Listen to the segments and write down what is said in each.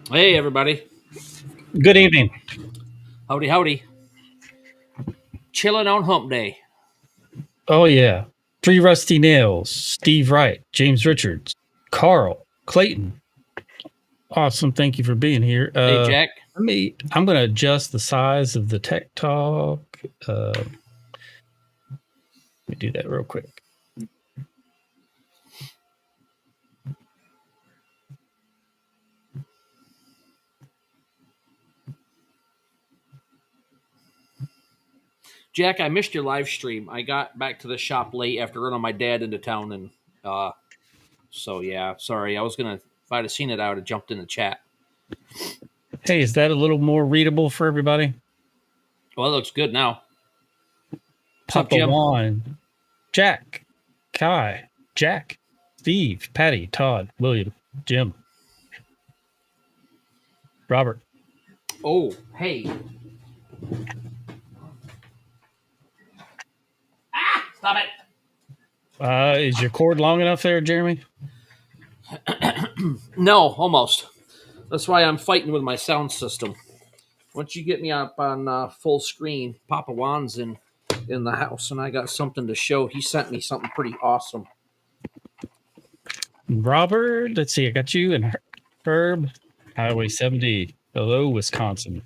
Hey, everybody. Good evening. Howdy, howdy. Chilling on hump day. Oh, yeah. Three Rusty Nails, Steve Wright, James Richards, Carl, Clayton. Awesome. Thank you for being here. Hey, Jack. I'm going to adjust the size of the tech talk. Let me do that real quick. Jack, I missed your live stream. I got back to the shop late after running my dad into town. And so, yeah, sorry. If I'd have seen it, I would have jumped in the chat. Hey, is that a little more readable for everybody? Well, it looks good now. What's up, Papa Jim? Juan, Jack, Kai, Jack, Steve, Patty, Todd, William, Jim, Robert. Oh, hey. Stop it. Is your cord long enough there, Jeremy? No, almost. That's why I'm fighting with my sound system. Once you get me up on full screen, Papa Juan's in the house, and I got something to show. He sent me something pretty awesome. Robert, let's see. I got you and Herb, Highway 70. Hello, Wisconsin.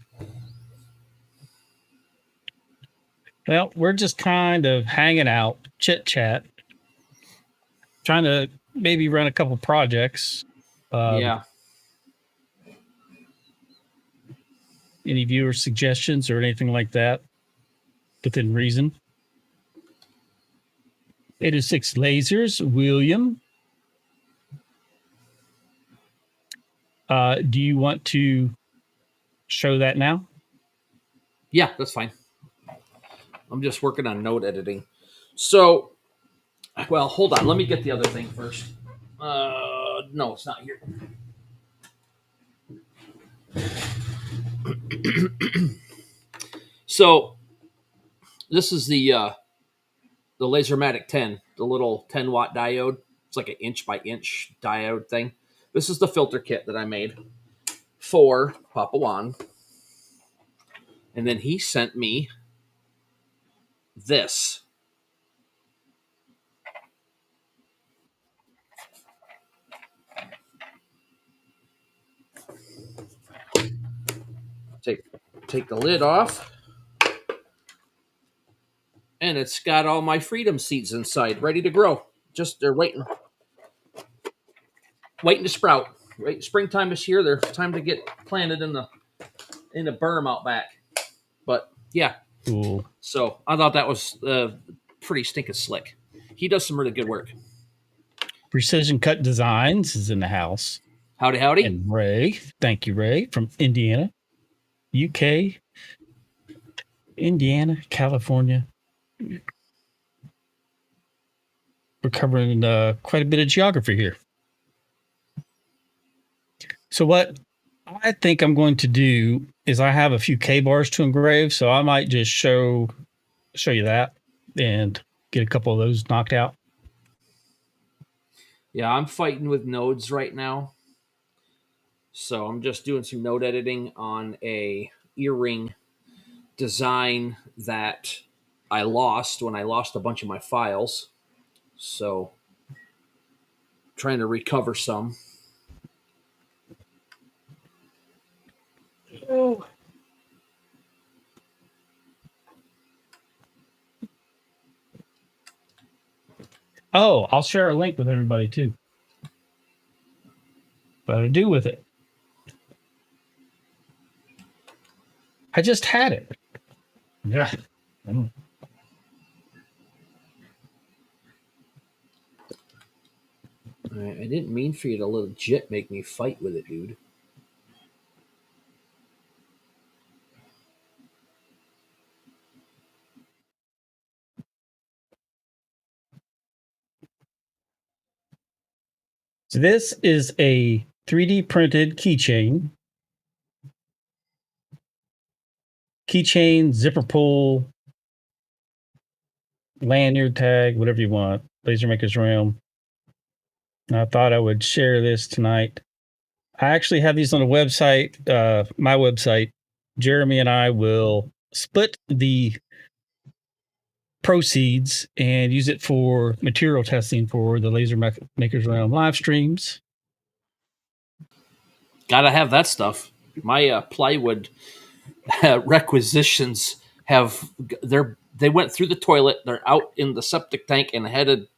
Well, we're just kind of hanging out, chit chat, trying to maybe run a couple projects. Yeah. Any viewer suggestions or anything like that within reason? 806 Lasers, William. Do you want to show that now? Yeah, that's fine. I'm just working on note editing. So, well, hold on. Let me get the other thing first. No, it's not here. So, this is the Lasermatic 10, the little 10-watt diode. It's like an inch by inch diode thing. This is the filter kit that I made for Papa Juan. And then he sent me this. Take the lid off. And it's got all my freedom seeds inside, ready to grow. Just they're waiting to sprout. Right, springtime is here. They're time to get planted in the berm out back. But yeah, Cool. so I thought that was pretty stinking slick. He does some really good work. Precision Cut Designs is in the house. Howdy, howdy. And Ray, thank you, Ray, from Indiana, UK, Indiana, California. We're covering quite a bit of geography here. So what I think I'm going to do is I have a few K-bars to engrave, so I might just show you that and get a couple of those knocked out. Yeah, I'm fighting with nodes right now. So I'm just doing some node editing on a earring design that I lost when I lost a bunch of my files. So trying to recover some. Oh, I'll share a link with everybody too. What to do with it? I just had it. Yeah. I didn't mean for you to legit make me fight with it, dude. So this is a 3D printed keychain. Keychain, zipper pull, lanyard tag, whatever you want. Laser Maker's Realm. And I thought I would share this tonight. I actually have these on a website, my website. Jeremy and I will split the proceeds and use it for material testing for the Laser Makers Realm live streams. Gotta have that stuff. My plywood requisitions they went through the toilet. They're out in the septic tank and headed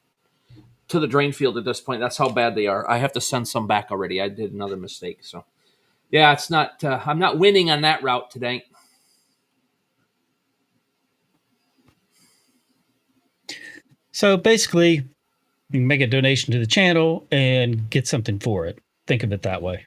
to the drain field at this point. That's how bad they are. I have to send some back already. I did another mistake. So yeah, it's not. I'm not winning on that route today. So basically, you can make a donation to the channel and get something for it. Think of it that way.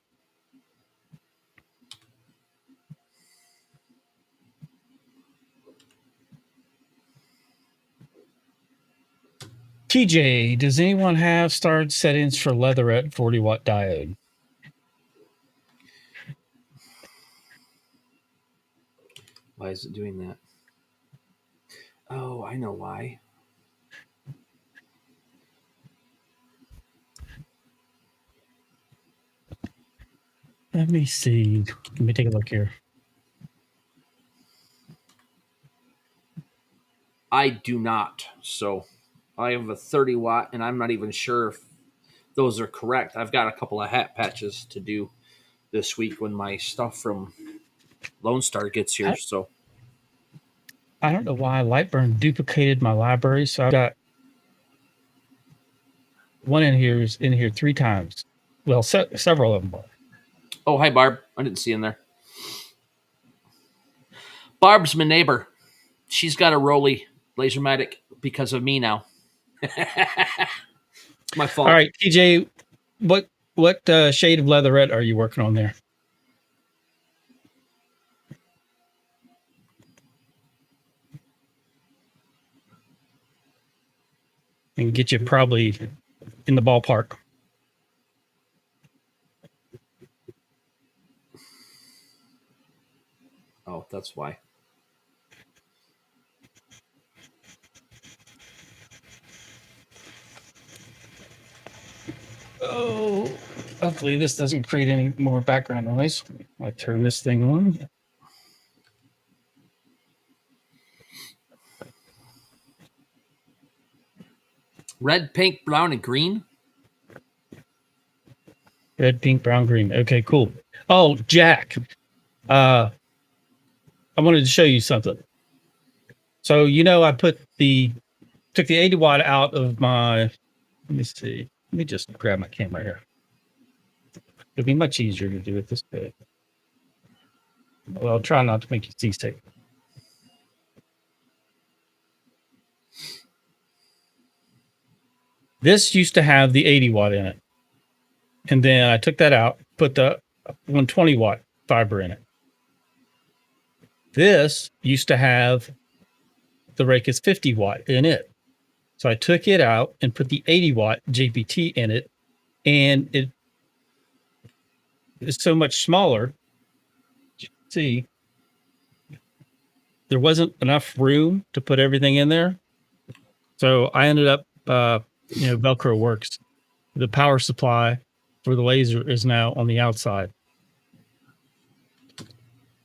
TJ, does anyone have starred settings for Leatherette 40-watt diode? Why is it doing that? Oh, I know why. Let me see. Let me take a look here. I do not. So I have a 30 watt, and I'm not even sure if those are correct. I've got a couple of hat patches to do this week when my stuff from Lone Star gets here. So I don't know why Lightburn duplicated my library. So I've got one in here 3 times. Well, several of them are. oh, hi Barb. I didn't see in there. Barb's my neighbor. She's got a Rolly Lasermatic because of me now. My fault. All right, TJ, what shade of leatherette are you working on there? And get you probably in the ballpark. Oh, that's why. Oh, hopefully this doesn't create any more background noise. I'll turn this thing on. Red, pink, brown, and green. Red, pink, brown, green. Okay, cool. Oh, Jack, I wanted to show you something. So, I took the 80 watt out of my, let me see. Let me just grab my camera here. It'll be much easier to do it this way. Well, I'll try not to make you seasick. This used to have the 80 watt in it. And then I took that out, put the 120 watt fiber in it. This used to have the Raycus 50 watt in it. So I took it out and put the 80 watt JPT in it. And it is so much smaller. See, there wasn't enough room to put everything in there. So I ended up, Velcro works. The power supply for the laser is now on the outside,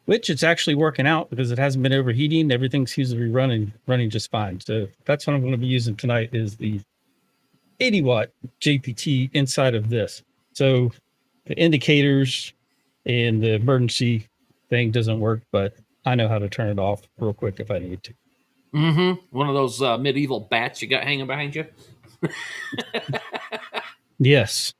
which it's actually working out because it hasn't been overheating. Everything seems to be running just fine. So that's what I'm going to be using tonight is the 80 watt JPT inside of this. So the indicators and the emergency thing doesn't work, but I know how to turn it off real quick if I need to. Mm-hmm. One of those medieval bats you got hanging behind you. Yes.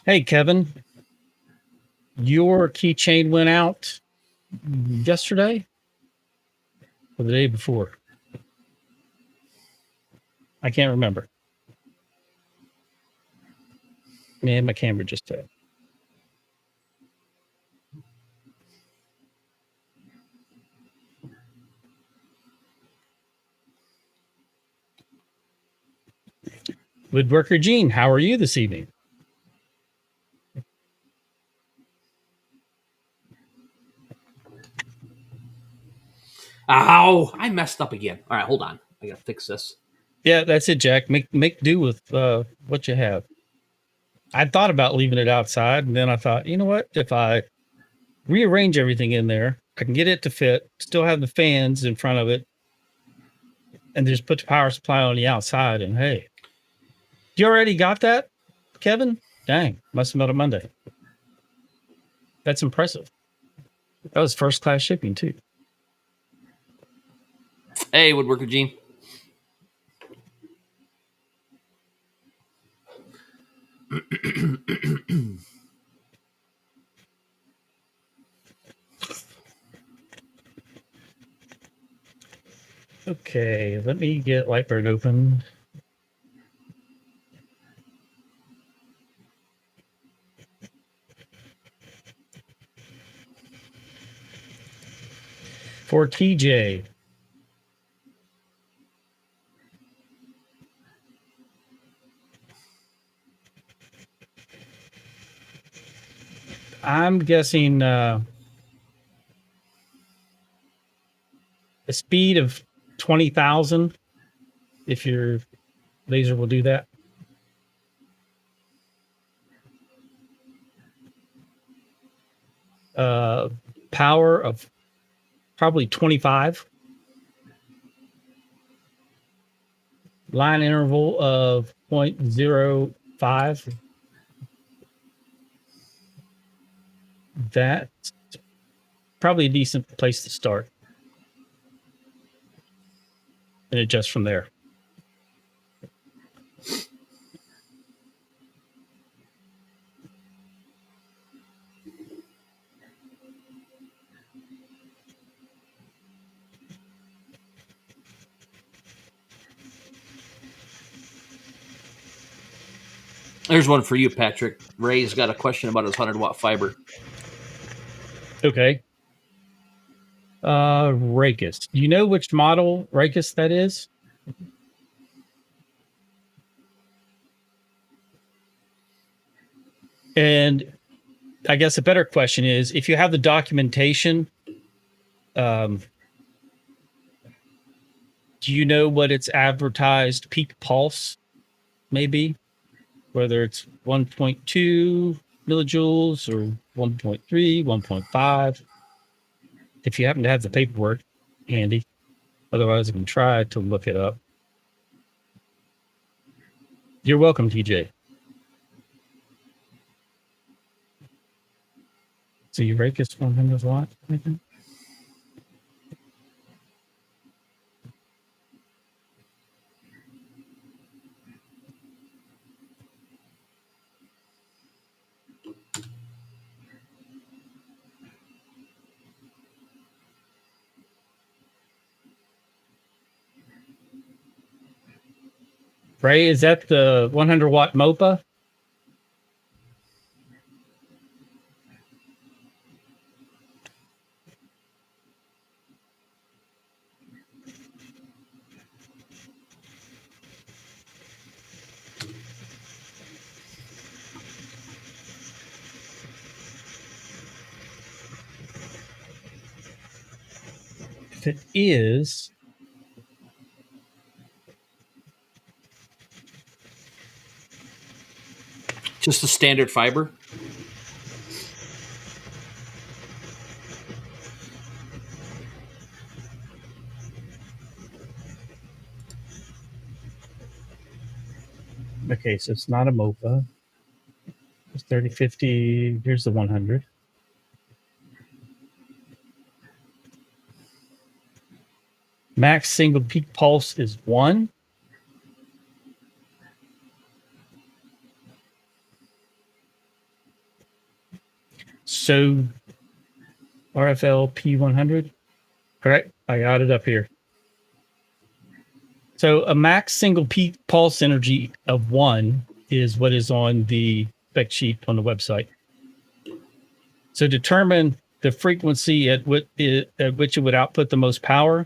Hey, Kevin, your keychain went out yesterday or the day before. I can't remember. Man, my camera just fell. Woodworker Gene, how are you this evening? Ow! I messed up again. All right, hold on. I gotta fix this. Yeah, that's it, Jack. Make do with what you have. I thought about leaving it outside, and then I thought, you know what? If I rearrange everything in there, I can get it to fit, still have the fans in front of it, and just put the power supply on the outside. And hey, you already got that, Kevin? Dang, must have met on Monday. That's impressive. That was first class shipping too. Hey, Woodworker Gene. Okay, let me get Lightburn open. For TJ. I'm guessing a speed of 20,000 if your laser will do that. Power of probably 25. Line interval of 0.05. That's probably a decent place to start and adjust from there. There's one for you, Patrick. Ray's got a question about his 100-watt fiber. Okay. Rakus. Do you know which model Rakus that is? And I guess a better question is, if you have the documentation, do you know what its advertised peak pulse may be? Whether it's 1.2 millijoules or 1.3, 1.5. If you happen to have the paperwork handy. Otherwise, I can try to look it up. You're welcome, TJ. So you rake this 100 watt, I think? Ray, is that the 100 watt MOPA? If it is, Just a standard fiber. okay, so it's not a MOPA. It's 3050. Here's the 100. Max single peak pulse is 1. So RFL P100. All right, I got it up here. So a max single peak pulse energy of 1 is what is on the spec sheet on the website. So determine the frequency at which it would output the most power.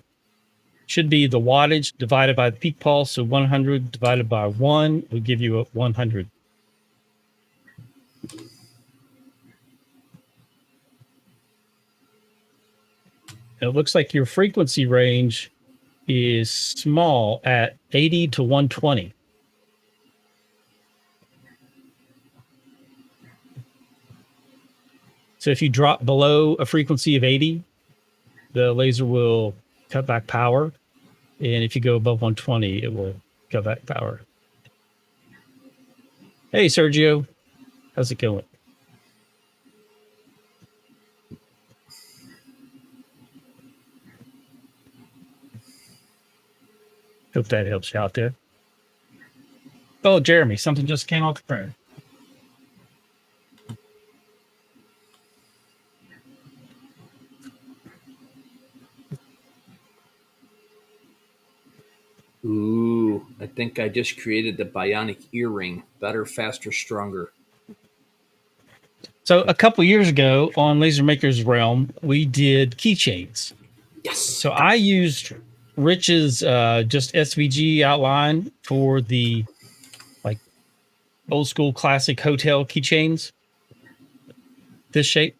Should be the wattage divided by the peak pulse. So 100 divided by 1 will give you a 100. It looks like your frequency range is small at 80 to 120. So if you drop below a frequency of 80, the laser will cut back power. And if you go above 120, it will cut back power. Hey, Sergio. How's it going? Hope that helps you out there. Oh, Jeremy, something just came off the printer. Ooh, I think I just created the bionic earring. Better, faster, stronger. So a couple years ago on Laser Maker's Realm, we did keychains. Yes. So I used Rich's just SVG outline for the like old school classic hotel keychains. This shape.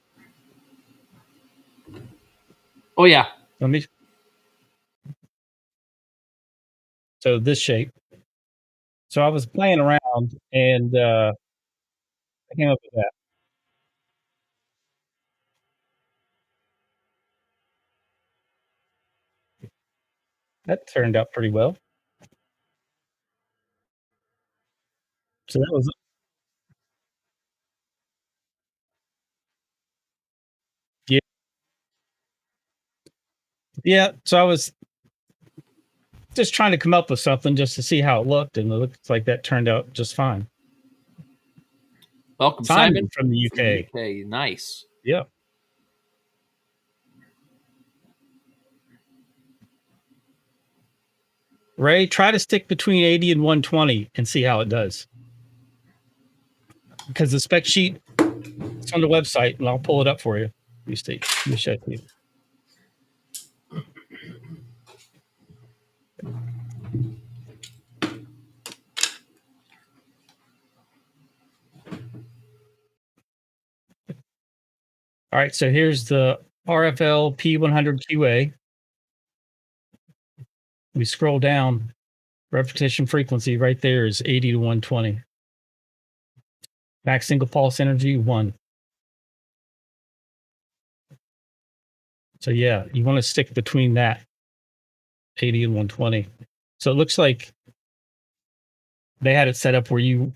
Oh yeah. Let me. So this shape. So I was playing around and I came up with that. That turned out pretty well. So that was yeah. Yeah. So I was just trying to come up with something just to see how it looked, and it looks like that turned out just fine. Welcome, Simon Simon from the UK. UK. Nice. Yeah. Ray, try to stick between 80 and 120 and see how it does. Because the spec sheet, it's on the website, and I'll pull it up for you. Let me show it to you. All right, so here's the RFL P100 QA. We scroll down, repetition frequency right there is 80 to 120. Max single pulse energy, 1. So yeah, you want to stick between that 80 and 120. So it looks like they had it set up where you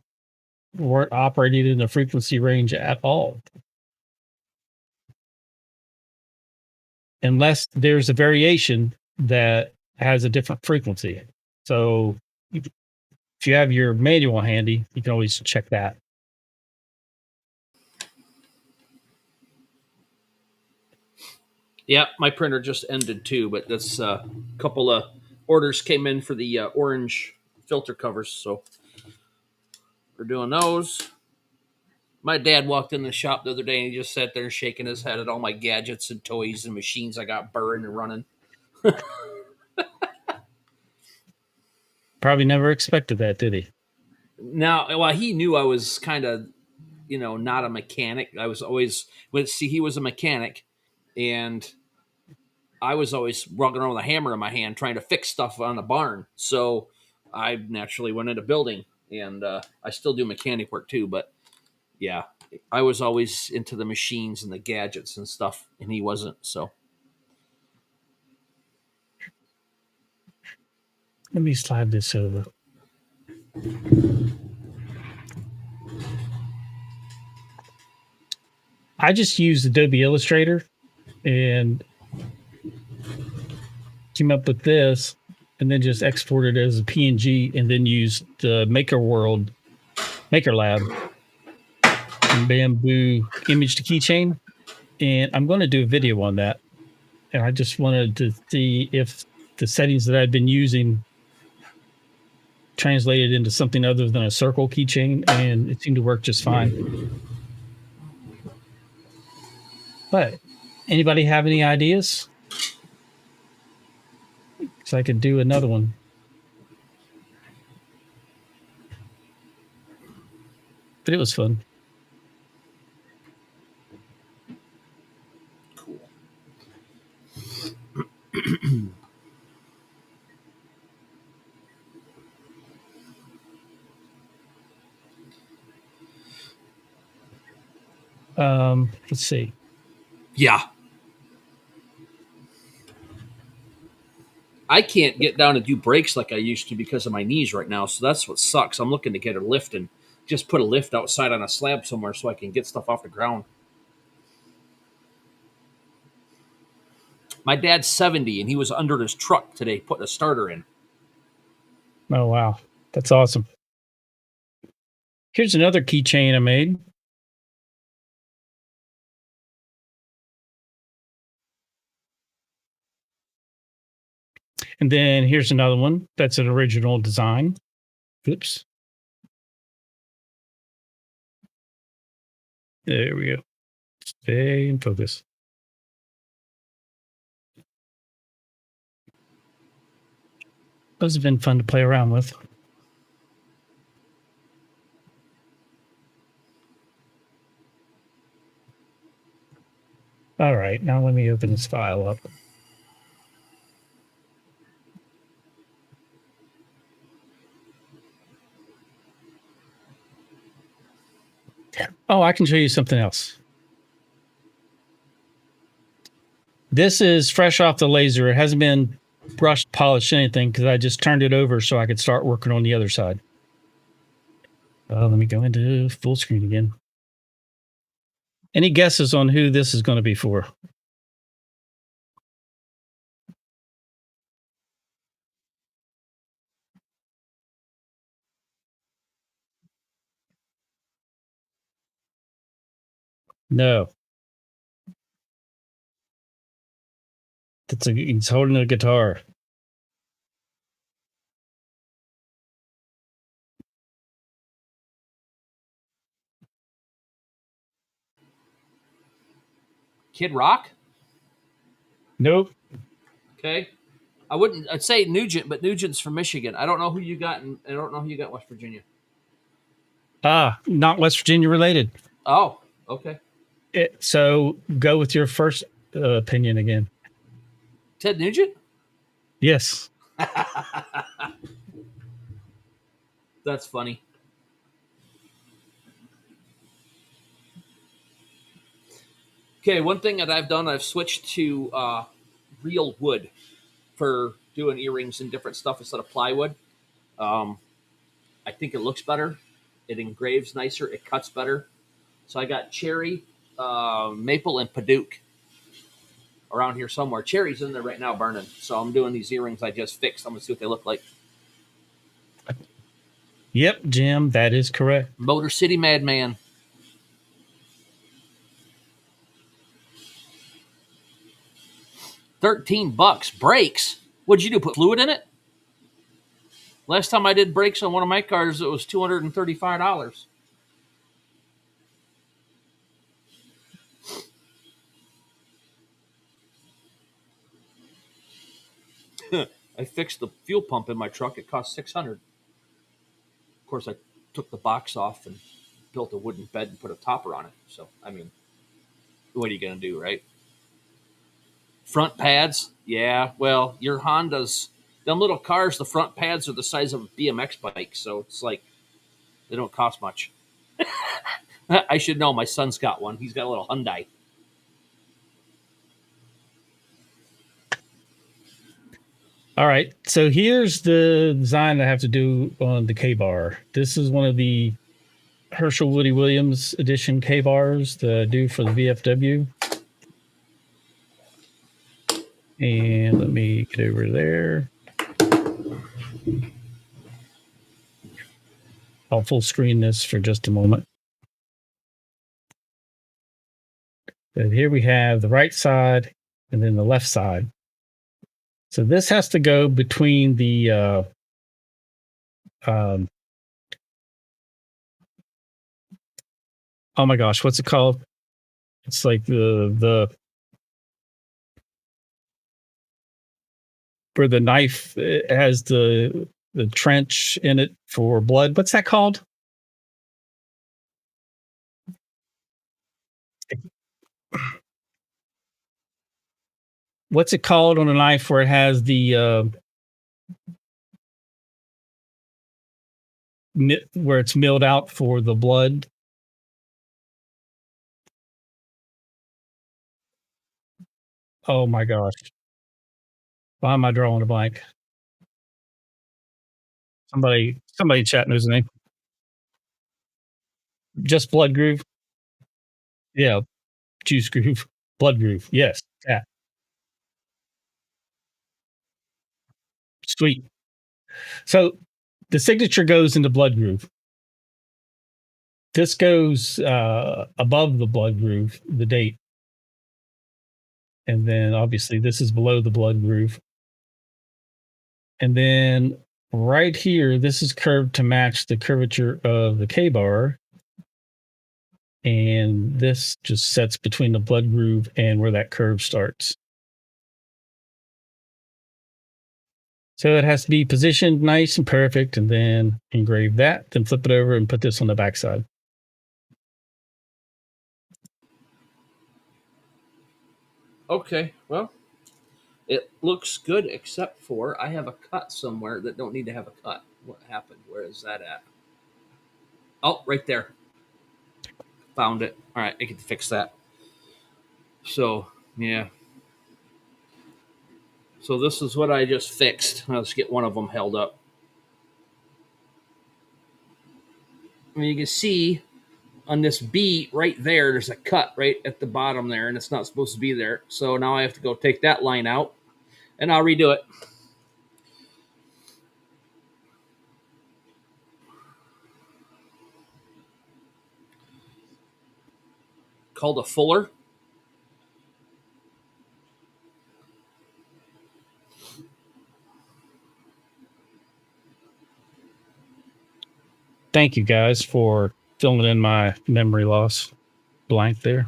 weren't operating in the frequency range at all. Unless there's a variation that has a different frequency. So if you have your manual handy, you can always check that. Yeah, my printer just ended too, but that's a couple of orders came in for the orange filter covers, so we're doing those. My dad walked in the shop the other day and he just sat there shaking his head at all my gadgets and toys and machines I got burning and running. Probably never expected that, did he? Now, well, he knew I was kind of, not a mechanic. I was always, he was a mechanic, and I was always walking around with a hammer in my hand trying to fix stuff on the barn. So I naturally went into building, and I still do mechanic work too. But yeah, I was always into the machines and the gadgets and stuff, and he wasn't. So Let me slide this over. I just used Adobe Illustrator and came up with this and then just exported it as a PNG and then used the Maker Lab and Bamboo image to keychain. And I'm going to do a video on that. And I just wanted to see if the settings that I've been using translated into something other than a circle keychain, and it seemed to work just fine. But anybody have any ideas? So I could do another one. But it was fun. cool. Let's see. Yeah. I can't get down and do brakes like I used to because of my knees right now. So that's what sucks. I'm looking to get a lift and just put a lift outside on a slab somewhere so I can get stuff off the ground. My dad's 70 and he was under his truck today putting a starter in. Oh, wow. That's awesome. Here's another keychain I made. And then here's another one. That's an original design. Oops. There we go. Stay in focus. Those have been fun to play around with. All right, now let me open this file up. Oh, I can show you something else. This is fresh off the laser. It hasn't been brushed, polished, anything because I just turned it over so I could start working on the other side. Let me go into full screen again. Any guesses on who this is going to be for? No. He's holding a guitar. Kid Rock? Nope. Okay. I'd say Nugent, but Nugent's from Michigan. I don't know who you got, and I don't know who you got in West Virginia. Not West Virginia related. Oh, okay. So go with your first opinion again. Ted Nugent? Yes. That's funny. Okay, one thing that I've done, I've switched to real wood for doing earrings and different stuff instead of plywood. I think it looks better. It engraves nicer. It cuts better. So I got cherry, maple, and Paduke around here somewhere. Cherry's in there right now burning. So I'm doing these earrings I just fixed. I'm going to see what they look like. Yep, Jim, that is correct. Motor City Madman. $13. Brakes? What'd you do? Put fluid in it? Last time I did brakes on one of my cars, it was $235. I fixed the fuel pump in my truck. It cost $600. Of course, I took the box off and built a wooden bed and put a topper on it. So, I mean, what are you going to do, right? Front pads? Yeah, well, your Hondas, them little cars, the front pads are the size of a BMX bike. So it's like, they don't cost much. I should know. My son's got one. He's got a little Hyundai. All right. So here's the design I have to do on the K-bar. This is one of the Herschel Woody Williams edition K-bars that I do for the VFW. And let me get over there. I'll full screen this for just a moment. And here we have the right side and then the left side. So this has to go between the oh my gosh, what's it called? It's like the where the knife has the trench in it for blood. What's that called? What's it called on a knife where it has the where it's milled out for the blood? Oh my gosh. Why am I drawing a blank? Somebody in chat knows the name. Just Blood Groove? Yeah, Juice Groove. Blood Groove. Yes. Yeah. Sweet. So the signature goes into Blood Groove. This goes above the Blood Groove, the date. And then obviously this is below the Blood Groove. And then right here, this is curved to match the curvature of the K bar. And this just sets between the Blood Groove and where that curve starts. So it has to be positioned nice and perfect, and then engrave that, then flip it over and put this on the backside. Okay, well, it looks good except for I have a cut somewhere that don't need to have a cut. What happened? Where is that at? Oh, right there. Found it. All right, I get to fix that. So, yeah. So this is what I just fixed. Let's get one of them held up. I mean, you can see on this B right there, there's a cut right at the bottom there, and it's not supposed to be there. So now I have to go take that line out, and I'll redo it. Called a fuller. Thank you guys for filling in my memory loss blank there.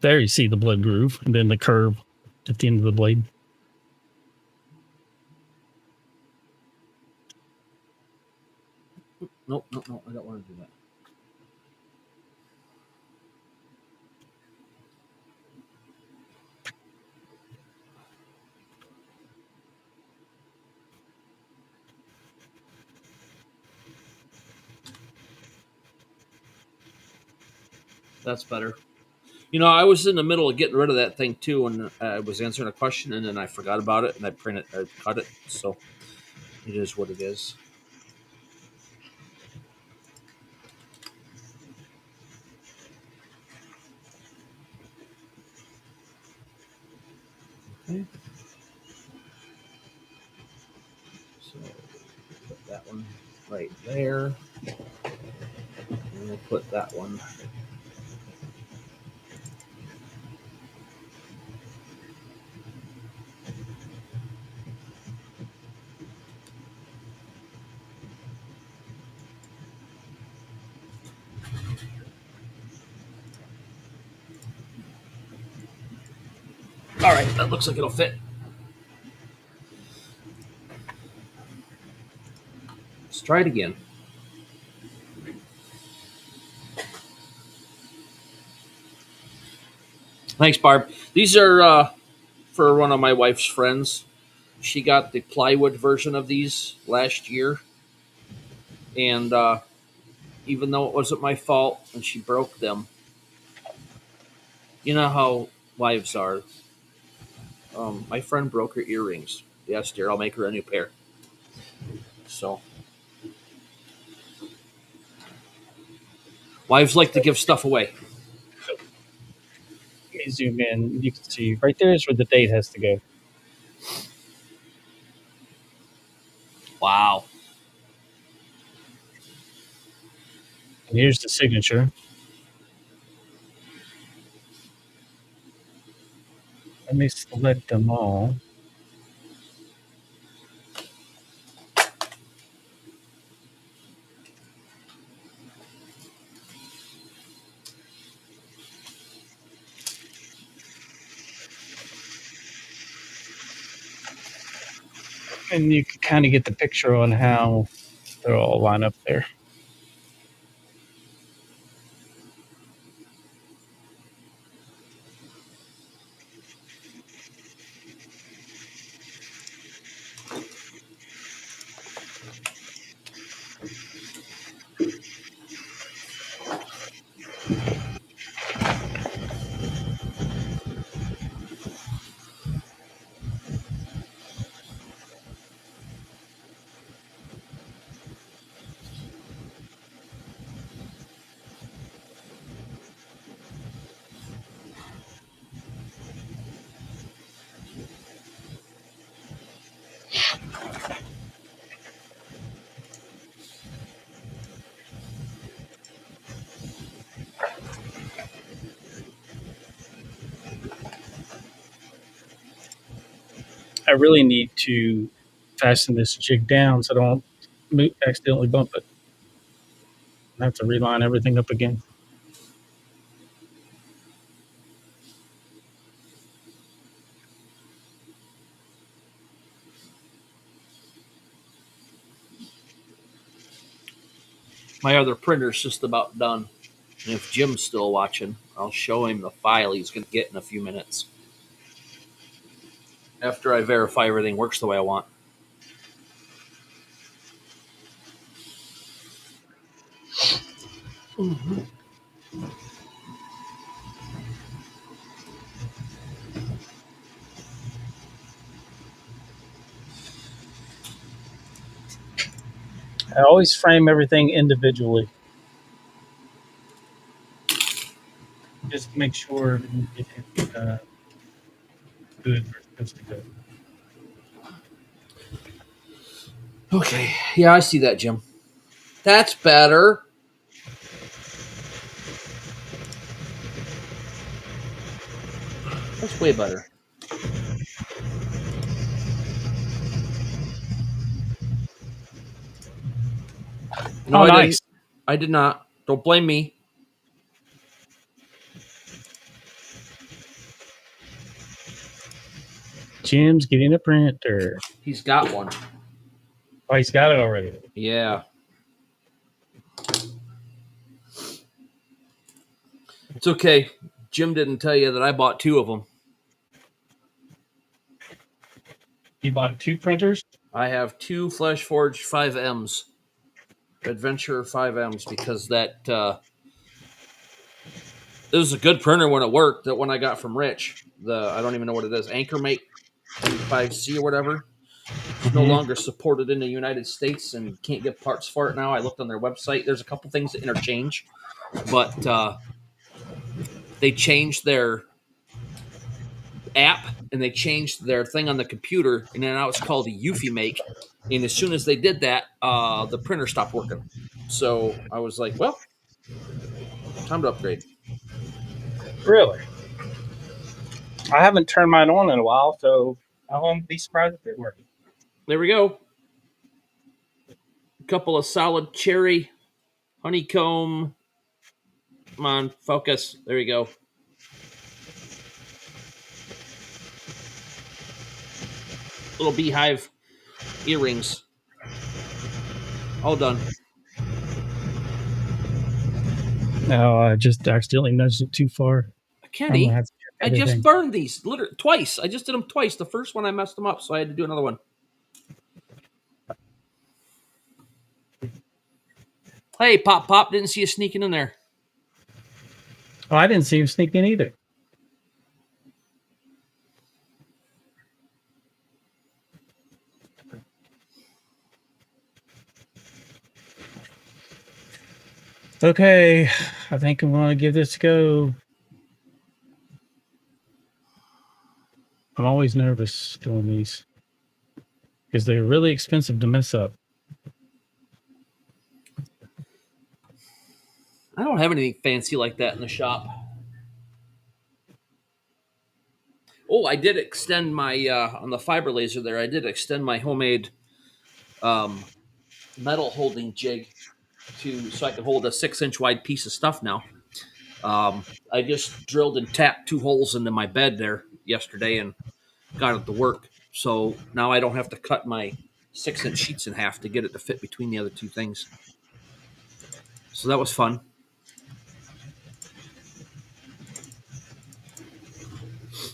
There you see the Blood Groove, and then the curve at the end of the blade. Nope, I don't want to do that. That's better. You know, I was in the middle of getting rid of that thing too, and I was answering a question, and then I forgot about it, and I cut it. So it is what it is. Okay. So put that one right there, and we'll put that one. All right, that looks like it'll fit. Let's try it again. Thanks, Barb. These are for one of my wife's friends. She got the plywood version of these last year, and even though it wasn't my fault and she broke them, you know how wives are. My friend broke her earrings. Yes, dear, I'll make her a new pair. So, wives like to give stuff away. Let me zoom in. You can see right there is where the date has to go. Wow. And here's the signature. Let me select them all. And you can kind of get the picture on how They'll all line up there. I really need to fasten this jig down so I don't accidentally bump it. I have to reline everything up again. My other printer's just about done. And if Jim's still watching, I'll show him the file he's going to get in a few minutes. After I verify everything works the way I want. Mm-hmm. I always frame everything individually. Just make sure it's good where it's supposed to go. Okay. Yeah, I see that, Jim. That's better. That's way better. No, Oh, I nice. didn't. I did not. Don't blame me. Jim's getting a printer. He's got one. Oh, he's got it already. Yeah. It's okay. Jim didn't tell you that I bought 2 of them. You bought 2 printers? I have 2 FlashForge 5Ms. Adventure 5Ms because that it was a good printer when it worked. That one I got from Rich. I don't even know what it is. Anchormate M5C or whatever. It's no longer supported in the United States and can't get parts for it now. I looked on their website. There's a couple things that interchange, but they changed their app and they changed their thing on the computer, and then now it's called a Eufy. And as soon as they did that, the printer stopped working. So I was like, well, time to upgrade. Really? I haven't turned mine on in a while, so I won't be surprised if it works. There we go. A couple of solid cherry honeycomb. Come on, focus. There you go. Little beehive earrings. All done. No, I just accidentally nudged it too far. Kenny, I just burned these literally twice. I just did them twice. The first one I messed them up, so I had to do another one. Hey, Pop, didn't see you sneaking in there. Oh, I didn't see him sneak in either. Okay, I think I'm going to give this a go. I'm always nervous doing these because they're really expensive to mess up. I don't have anything fancy like that in the shop. Oh, I did extend my on the fiber laser there. I did extend my homemade metal holding jig so I can hold a 6-inch wide piece of stuff now. I just drilled and tapped 2 holes into my bed there yesterday and got it to work. So now I don't have to cut my 6-inch sheets in half to get it to fit between the other two things. So that was fun.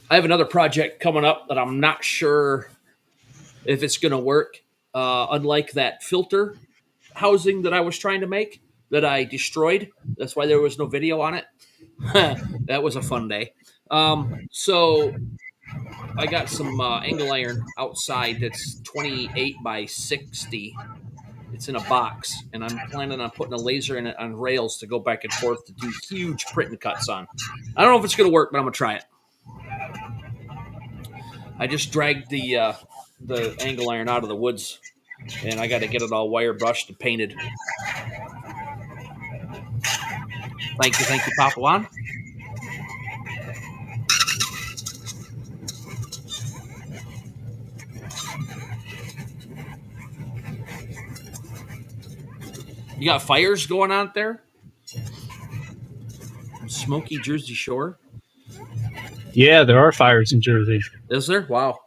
I have another project coming up that I'm not sure if it's going to work. Unlike that filter housing that I was trying to make that I destroyed. That's why there was no video on it. That was a fun day. So I got some angle iron outside that's 28 by 60. It's in a box, and I'm planning on putting a laser in it on rails to go back and forth to do huge print and cuts on. I don't know if it's going to work, but I'm going to try it. I just dragged the angle iron out of the woods, and I got to get it all wire brushed and painted. Thank you, Papa Juan. You got fires going on there? Smoky Jersey Shore? Yeah, there are fires in Jersey. Is there? Wow.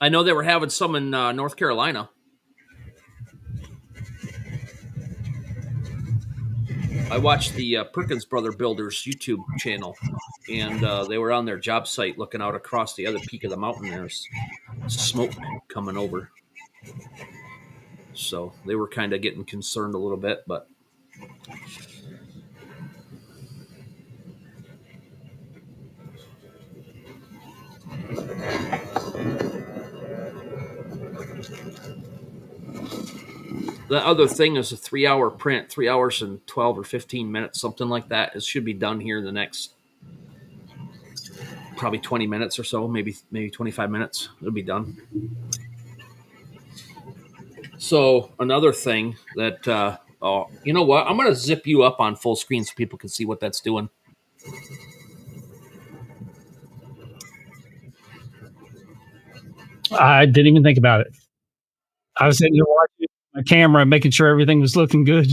I know they were having some in North Carolina. I watched the Perkins Brother Builders YouTube channel, and they were on their job site looking out across the other peak of the mountain. There's smoke coming over. So they were kind of getting concerned a little bit, but the other thing is a 3-hour print, 3 hours and 12 or 15 minutes, something like that. It should be done here in the next probably 20 minutes or so, maybe 25 minutes. It'll be done. So another thing that, oh, you know what? I'm going to zip you up on full screen so people can see what that's doing. I didn't even think about it. I was sitting here watching my camera, making sure everything was looking good.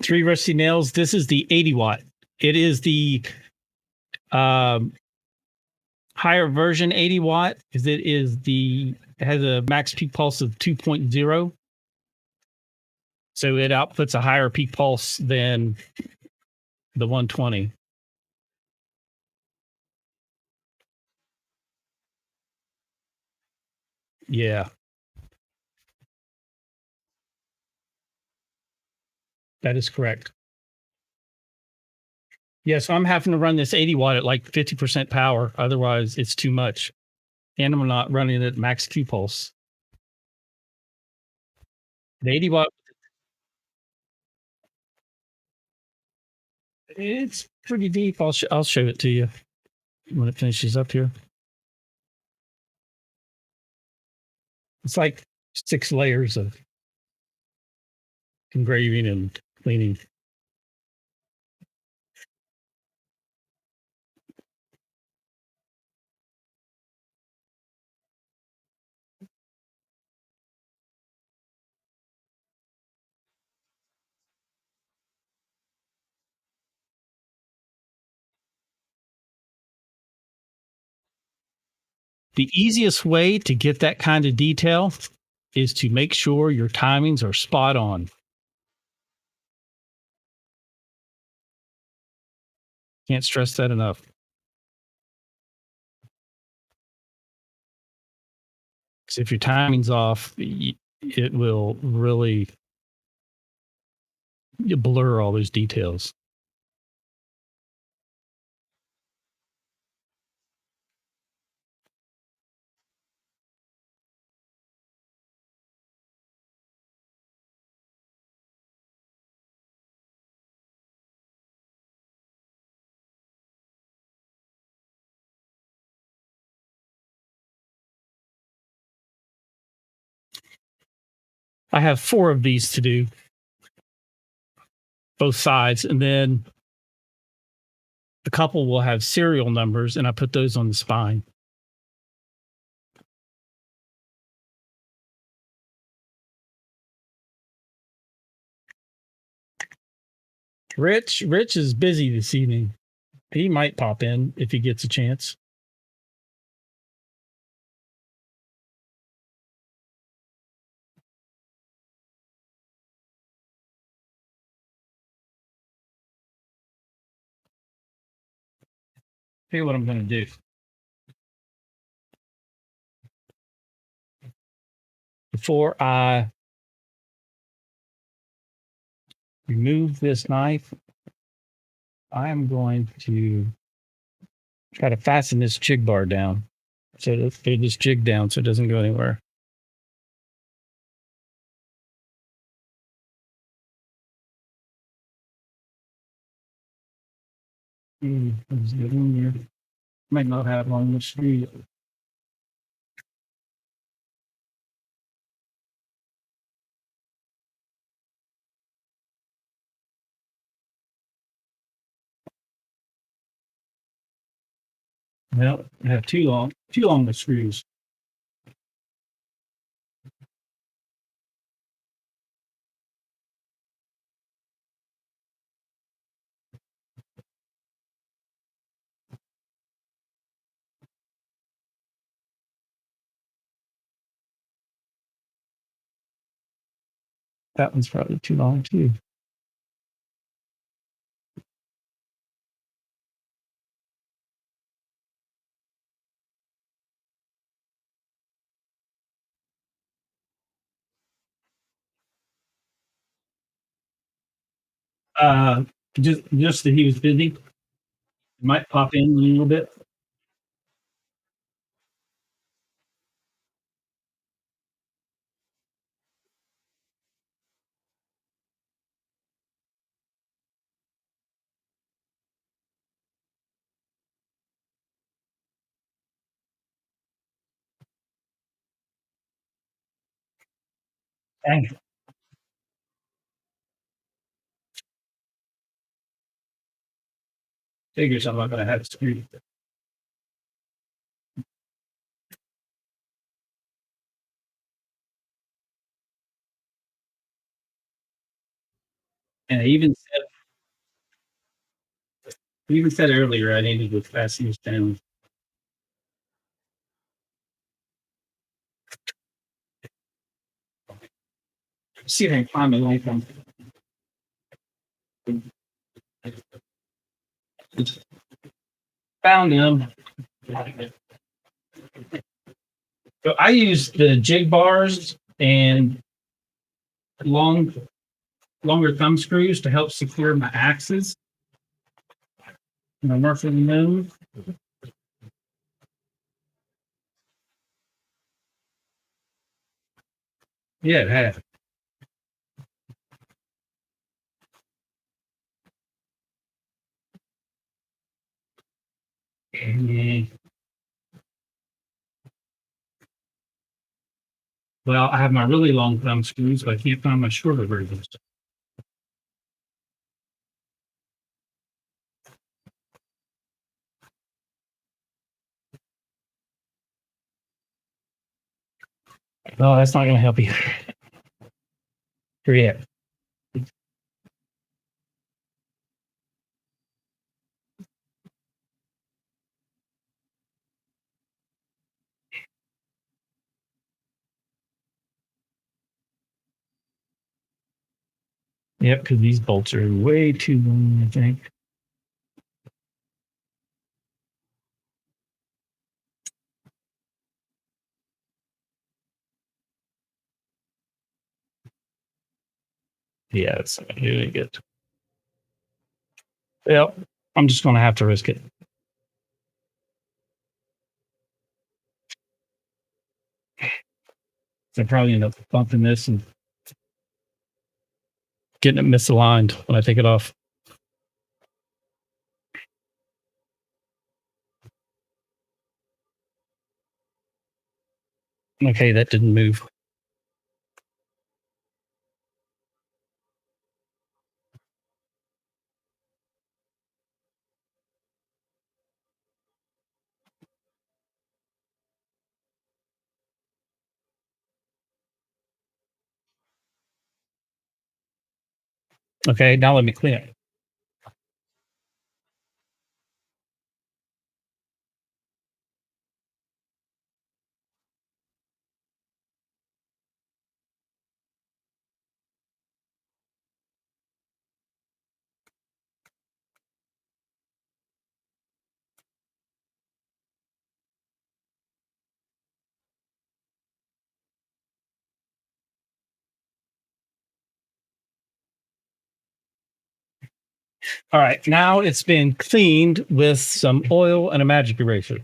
Three rusty nails. This is the 80 watt. It is the um, higher version 80 watt. It has a max peak pulse of 2.0. So it outputs a higher peak pulse than the 120. Yeah. That is correct. Yeah, so I'm having to run this 80 watt at like 50% power. Otherwise, it's too much. And I'm not running it at max Q pulse. The 80 watt, it's pretty deep. I'll show it to you when it finishes up here. It's like 6 layers of engraving and cleaning. The easiest way to get that kind of detail is to make sure your timings are spot on. Can't stress that enough. Because if your timing's off, it will really blur all those details. I have 4 of these to do, both sides, and then a couple will have serial numbers, and I put those on the spine. Rich is busy this evening. He might pop in if he gets a chance. Here's what I'm going to do. Before I remove this knife, I am going to try to fasten this jig bar down. So this jig down so it doesn't go anywhere. Let's get in here. Might not have on the street. Well, I have too long the screws. That one's probably too long too. Uh, just that he was busy. Might pop in a little bit. Dang. Figures I'm not going to have a screw. And I even said earlier I needed to fasten this down. See if I can find my light on. Found him. So I use the jig bars and long longer thumb screws to help secure my axes. And I'm working them. Yeah, it has. Well, I have my really long thumb screws, but I can't find my shorter versions. No, that's not going to help either. Yeah. Yep, because these bolts are way too long, I think. Yeah, it's really good. Yep, I'm just going to have to risk it. So I probably end up bumping this and getting it misaligned when I take it off. Okay, that didn't move. Okay, now let me clean it. All right, now it's been cleaned with some oil and a magic eraser.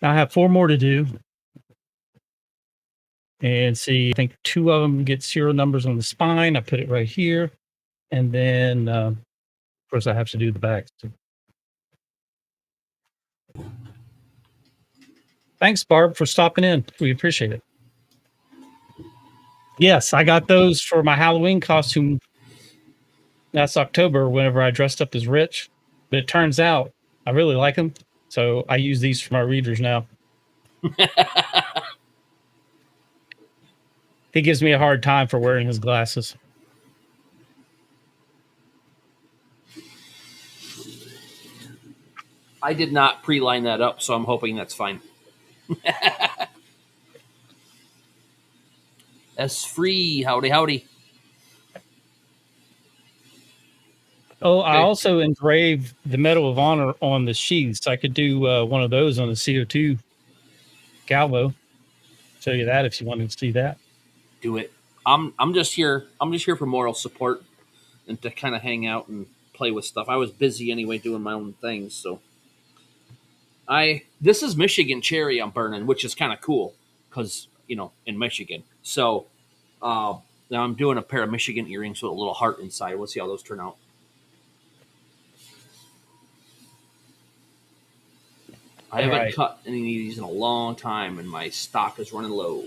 Now I have 4 more to do. And see, I think 2 of them get serial numbers on the spine. I put it right here. And then, of course, I have to do the backs. Thanks, Barb, for stopping in. We appreciate it. Yes, I got those for my Halloween costume last October whenever I dressed up as Rich. But it turns out I really like them. So I use these for my readers now. He gives me a hard time for wearing his glasses. I did not pre-line that up, so I'm hoping that's fine. S free, howdy howdy. Oh, I Okay. also engraved the Medal of Honor on the sheaths. I could do one of those on the CO2 Galvo. Show you that if you wanted to see that. Do it. I'm just here. I'm just here for moral support and to kind of hang out and play with stuff. I was busy anyway doing my own things, so I this is Michigan cherry I'm burning, which is kind of cool because in Michigan. So now I'm doing a pair of Michigan earrings with a little heart inside. We'll see how those turn out. I All haven't right. cut any of these in a long time, and my stock is running low.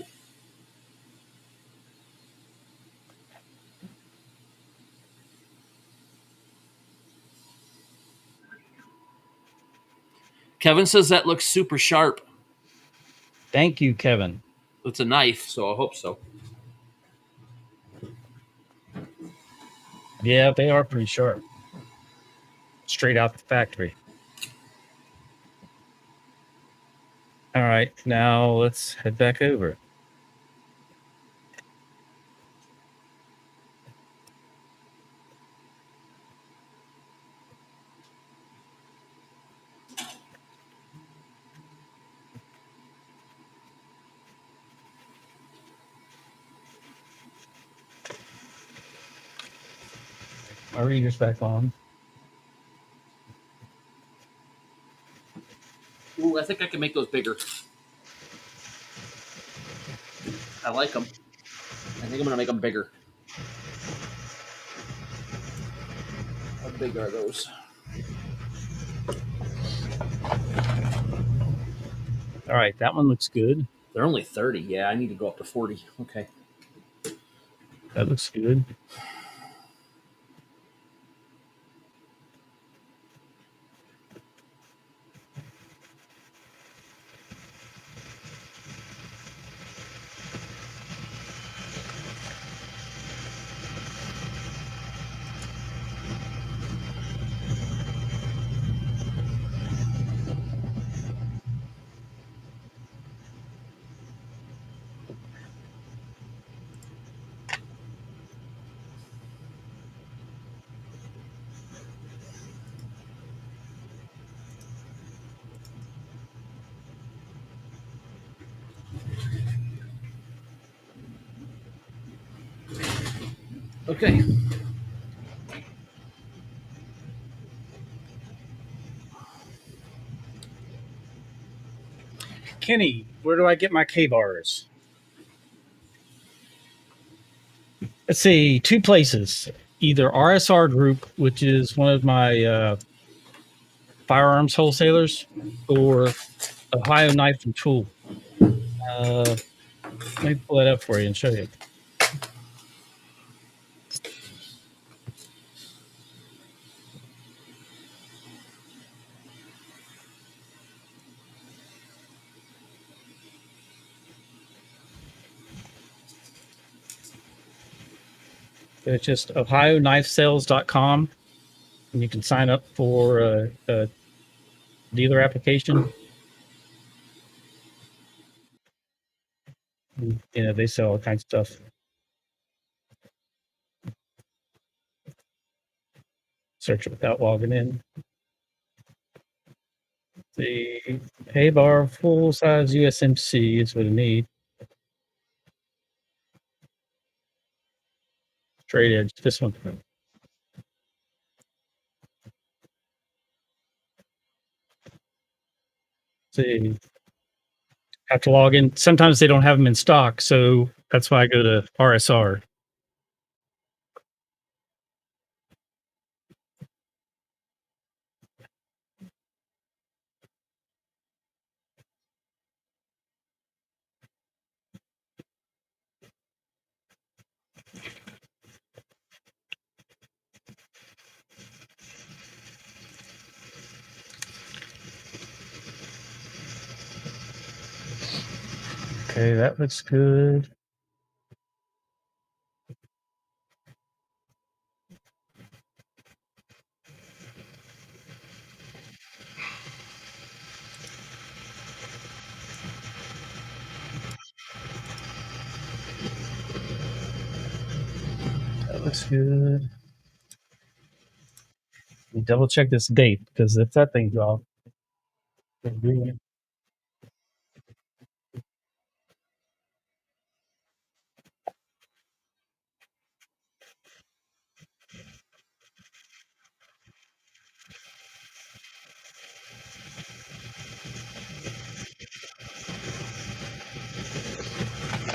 Kevin says that looks super sharp. Thank you, Kevin. It's a knife, so I hope so. Yeah, they are pretty sharp. Straight out the factory. All right, now let's head back over. my reader's back on. Ooh, I think I can make those bigger. I like them. I think I'm gonna make them bigger. How big are those? All right, that one looks good. They're only 30. Yeah, I need to go up to 40. Okay. That looks good. Okay. Kenny, where do I get my K-bars? Let's see, two places. Either RSR Group, which is one of my firearms wholesalers, or Ohio Knife and Tool. Let me pull that up for you and show you. It's just ohioknifesales.com, and you can sign up for a dealer application. You know, they sell all kinds of stuff. Search it without logging in. The A-bar full-size USMC is what I need. Straight edge, this one. See, have to log in. Sometimes they don't have them in stock, so that's why I go to RSR. Okay, that looks good. That looks good. You double check this date, because if that thing's off,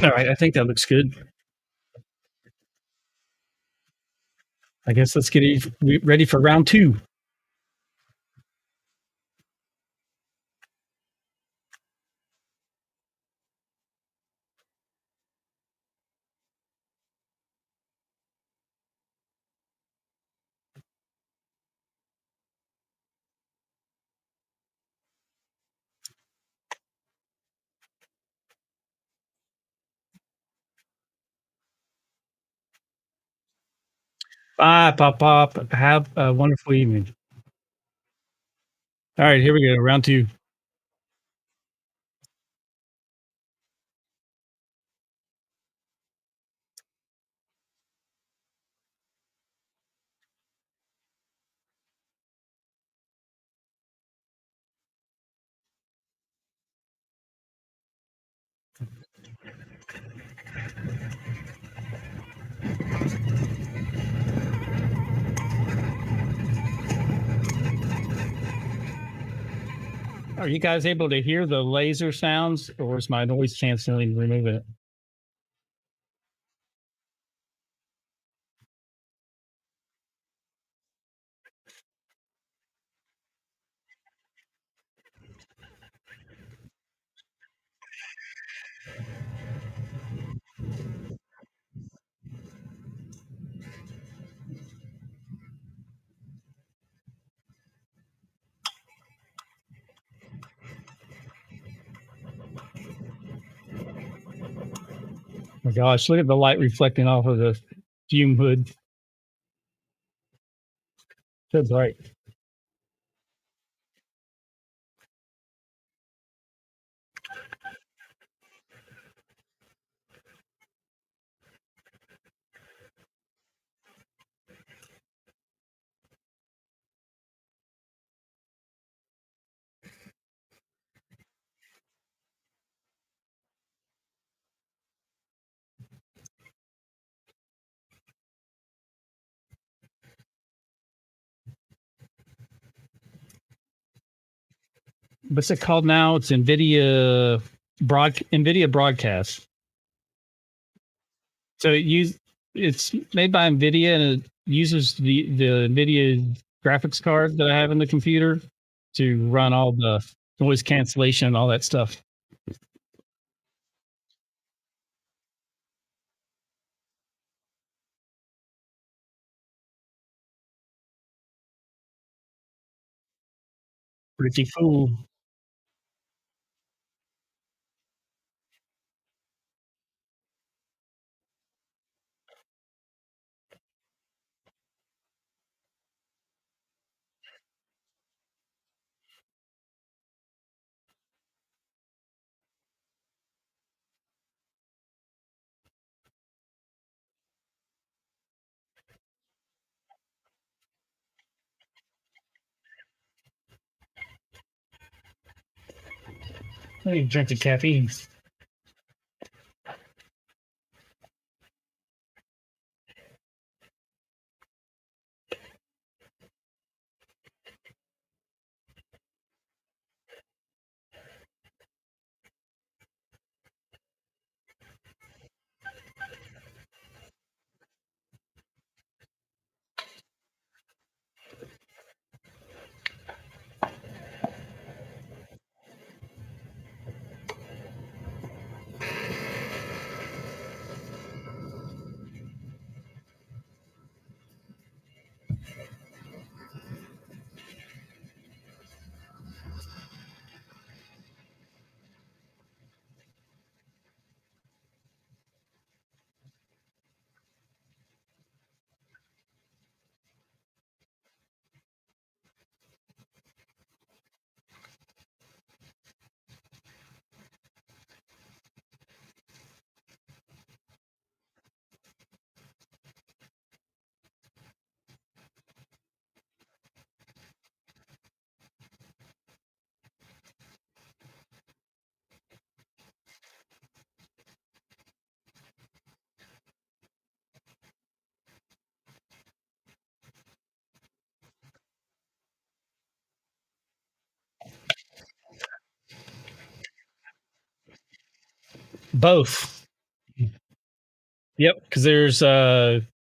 all right, I think that looks good. I guess let's get ready for round two. Bye, Pop Pop. Have a wonderful evening. All right, here we go. Round two. Are you guys able to hear the laser sounds, or is my noise canceling removing it? Oh my gosh, look at the light reflecting off of the fume hood. So bright. What's it called now? It's NVIDIA Broadcast. So it's made by NVIDIA, and it uses the NVIDIA graphics card that I have in the computer to run all the noise cancellation and all that stuff. Pretty cool. I need to drink the caffeine. Both. Yep, because there's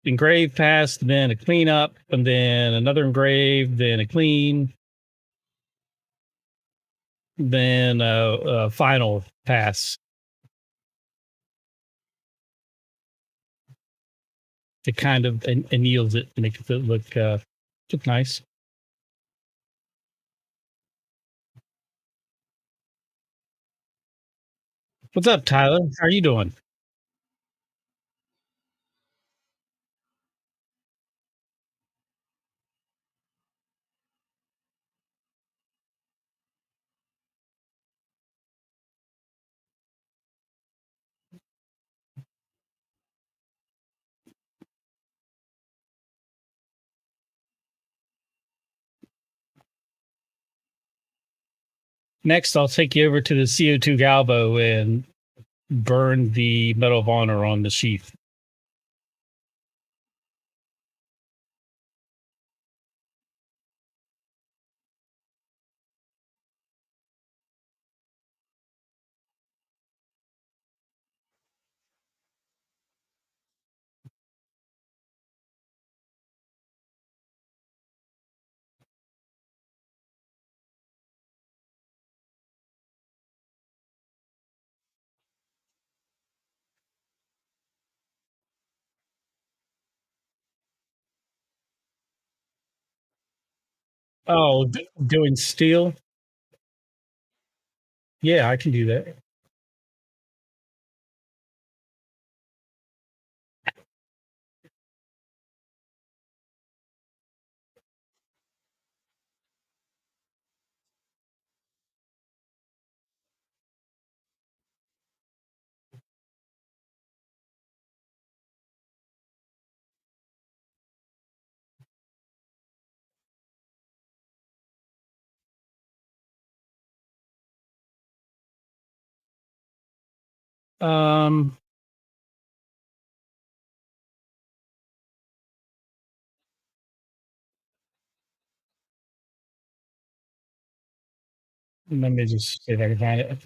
engrave pass, then a cleanup, and then another engrave, then a clean, then a final pass. It kind of anneals it, makes it look nice. What's up, Tyler? How are you doing? Next, I'll take you over to the CO2 galvo and burn the Medal of Honor on the sheath. Oh, doing steel? Yeah, I can do that. Um, Let me just see if I can find it.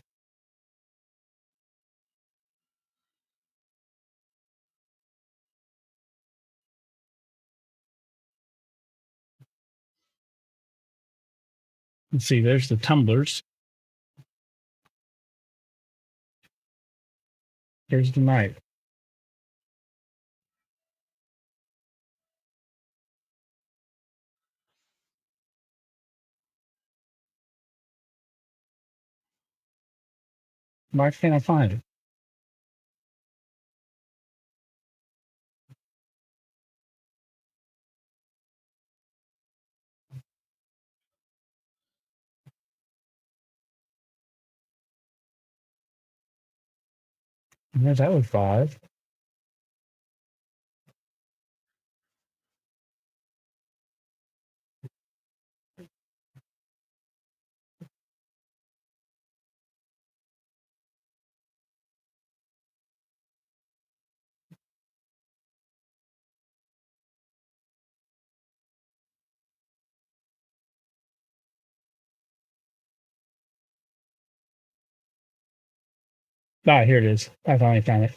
Let's see, there's the tumblers. There's the knife. Why can't I find it? Yeah, that was 5. Ah, here it is. I finally found it.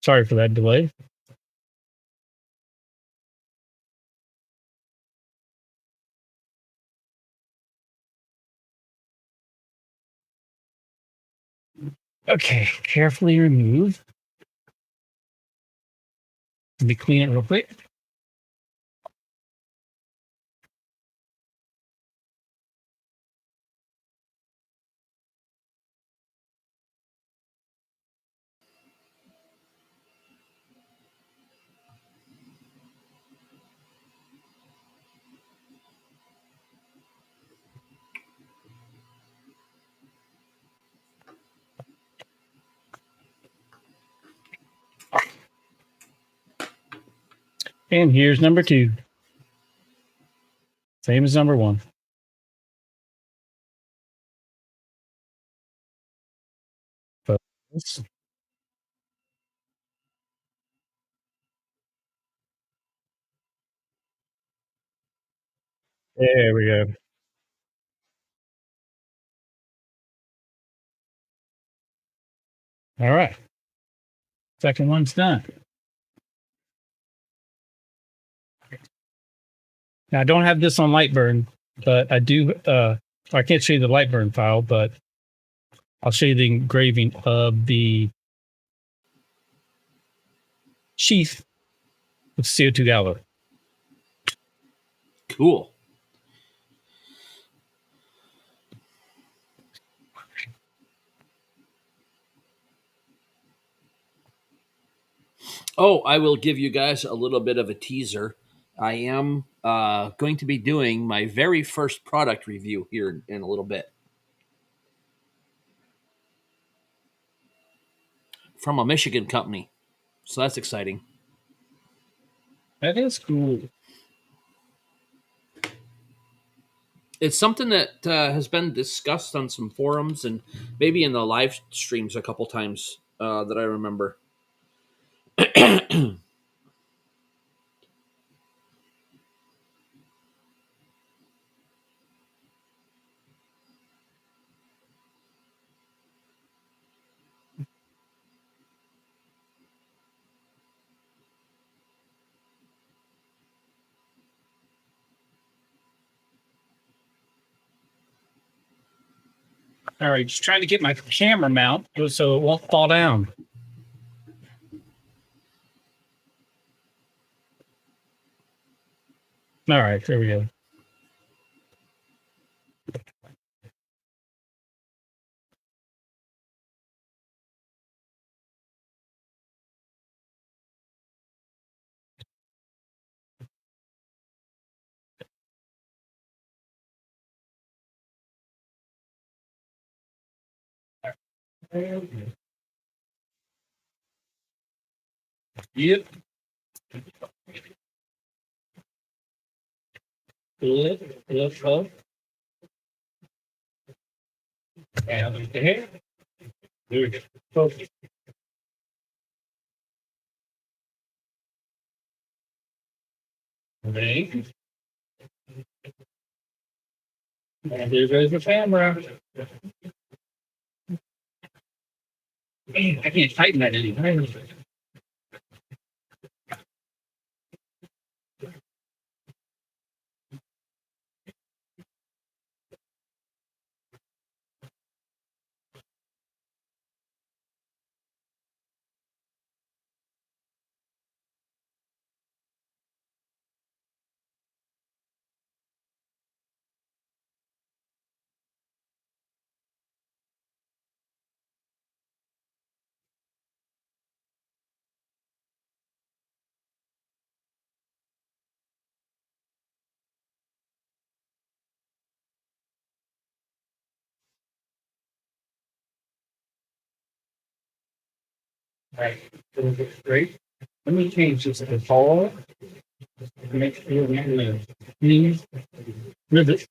Sorry for that delay. Okay, carefully remove. Let me clean it real quick. And here's number 2. Same as number 1. Focus. There we go. All right. Second one's done. Now I don't have this on Lightburn, but I do I can't show you the Lightburn file, but I'll show you the engraving of the sheath with CO2 gallo. Cool. Oh, I will give you guys a little bit of a teaser. I am going to be doing my very first product review here in a little bit from a Michigan company. So that's exciting. That is cool. It's something that has been discussed on some forums and maybe in the live streams a couple times that I remember. All right, just trying to get my camera mount so it won't fall down. All right, there we go. Yep. Lift up. And there. There we go. Focus. Ring. And there goes the camera. Man, I can't tighten that anymore. All right, so we get straight. Let me change this to tall. Make sure we can knees. Rivet.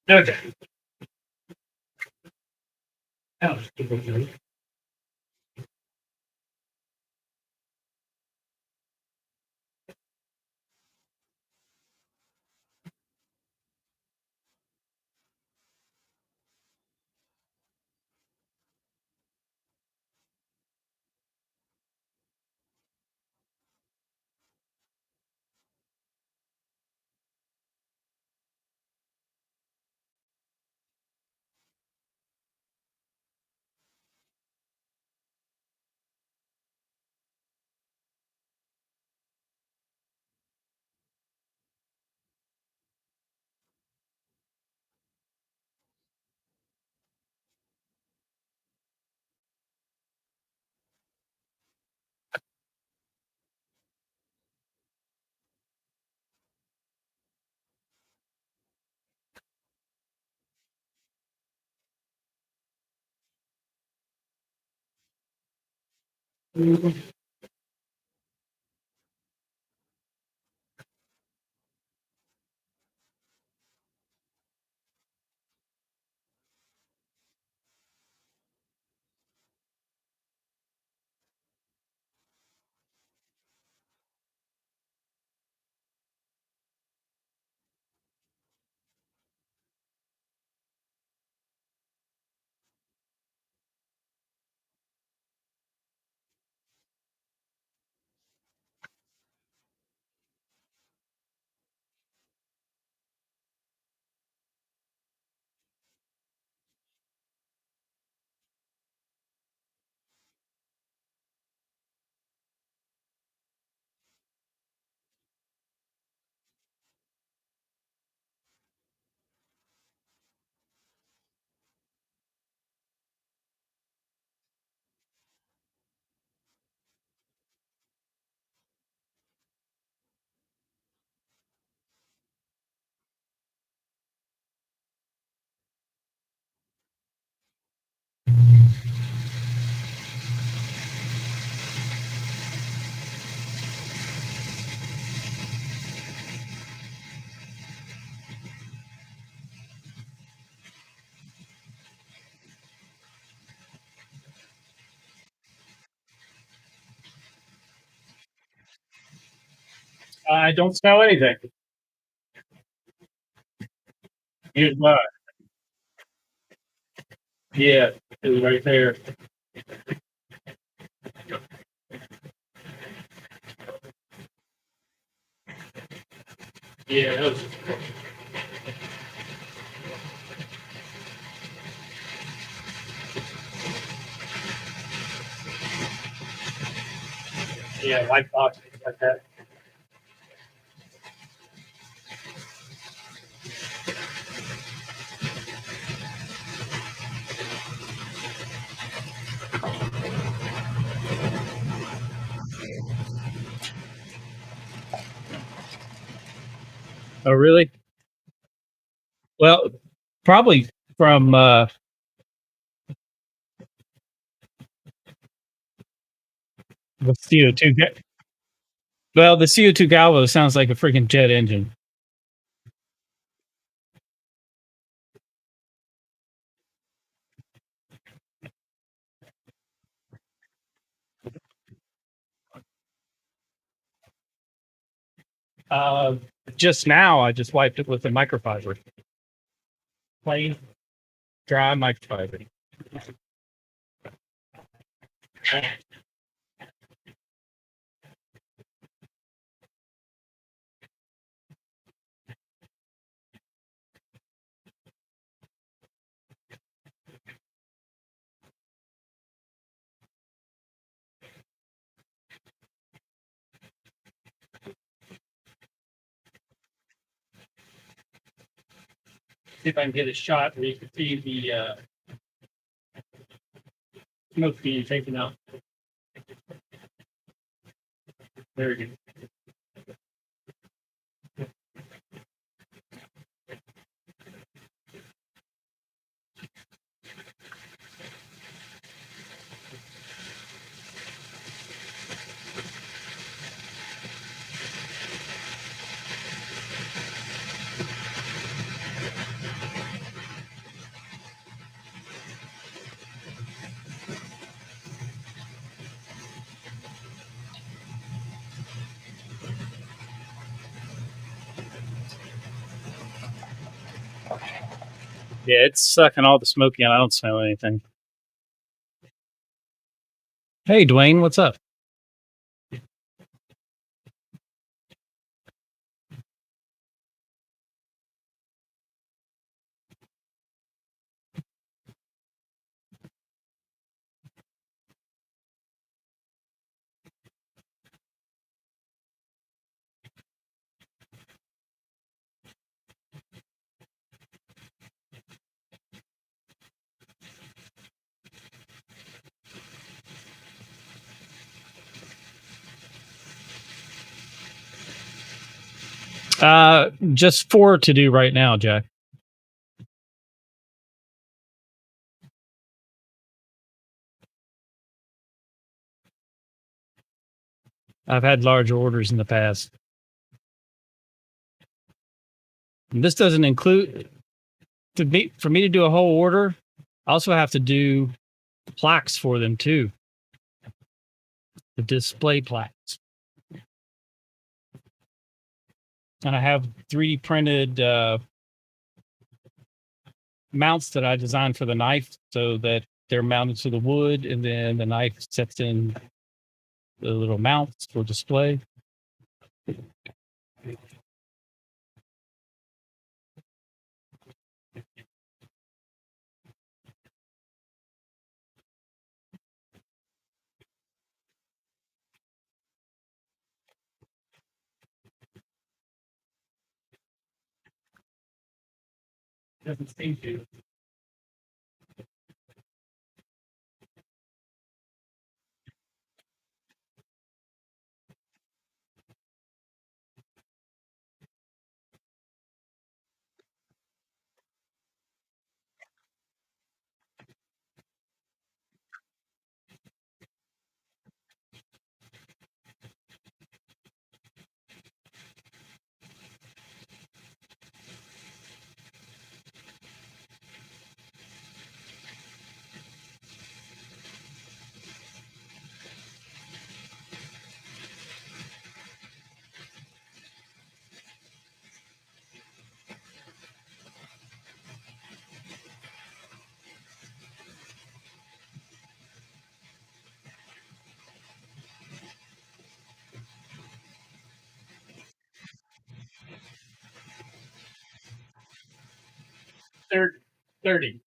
Okay. Now, I don't smell anything. Here's my, yeah, it was right there. Yeah, that was, Yeah, white box like that. Oh, really? Well, probably from the CO2. Well, the CO2 galvo sounds like a freaking jet engine. Uh, just now, I just wiped it with a microfiber, plain dry microfiber. See if I can get a shot where you can see the smoke being taken out. There you go. Yeah, it's sucking all the smoke in. I don't smell anything. Hey, Dwayne, what's up? Just 4 to do right now, Jack. I've had large orders in the past. And this doesn't include for me to do a whole order. I also have to do plaques for them too. The display plaques. And I have 3D printed mounts that I designed for the knife so that they're mounted to the wood, and then the knife sets in the little mounts for display. Doesn't seem to. They're 30.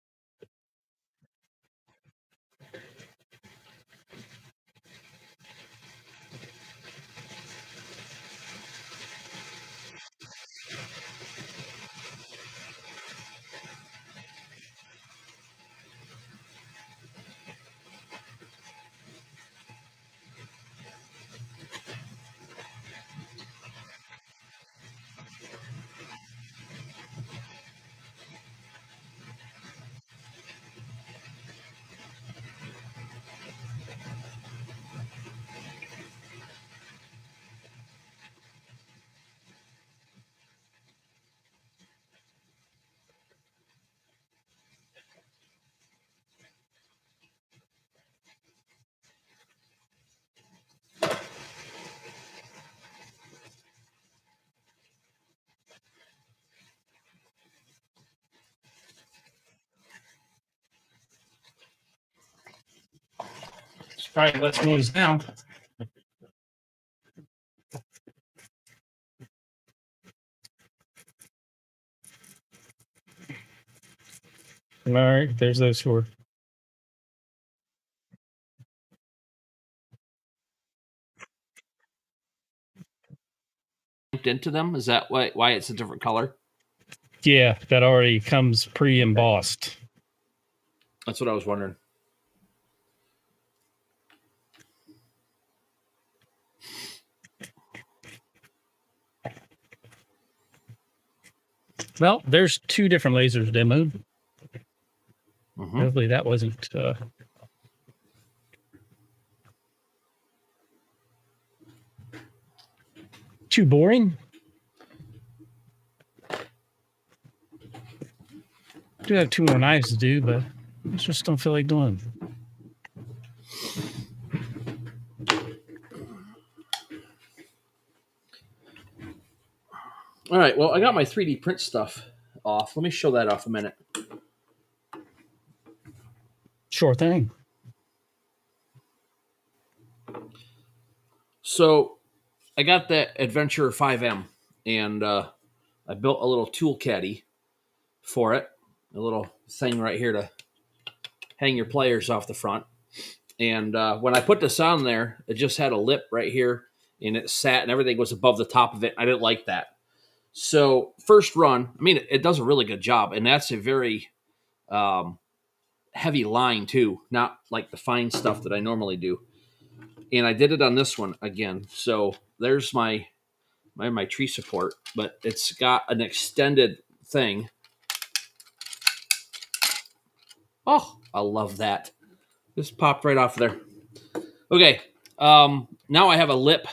All right, let's move this down. All right, there's those four. Into them? Is that why it's a different color? Yeah, that already comes pre-embossed. That's what I was wondering. Well, there's two different lasers demoed. Mm-hmm. Hopefully that wasn't too boring. I do have two more knives to do, but I just don't feel like doing them. All right, well, I got my 3D print stuff off. Let me show that off a minute. Sure thing. So I got that Adventure 5M, and I built a little tool caddy for it, a little thing right here to hang your pliers off the front. And when I put this on there, it just had a lip right here, and it sat, and everything was above the top of it. I didn't like that. So first run, I mean, it does a really good job, and that's a very heavy line too, not like the fine stuff that I normally do. And I did it on this one again. So there's my tree support, but it's got an extended thing. Oh, I love that. Just popped right off there. Okay, now I have a lip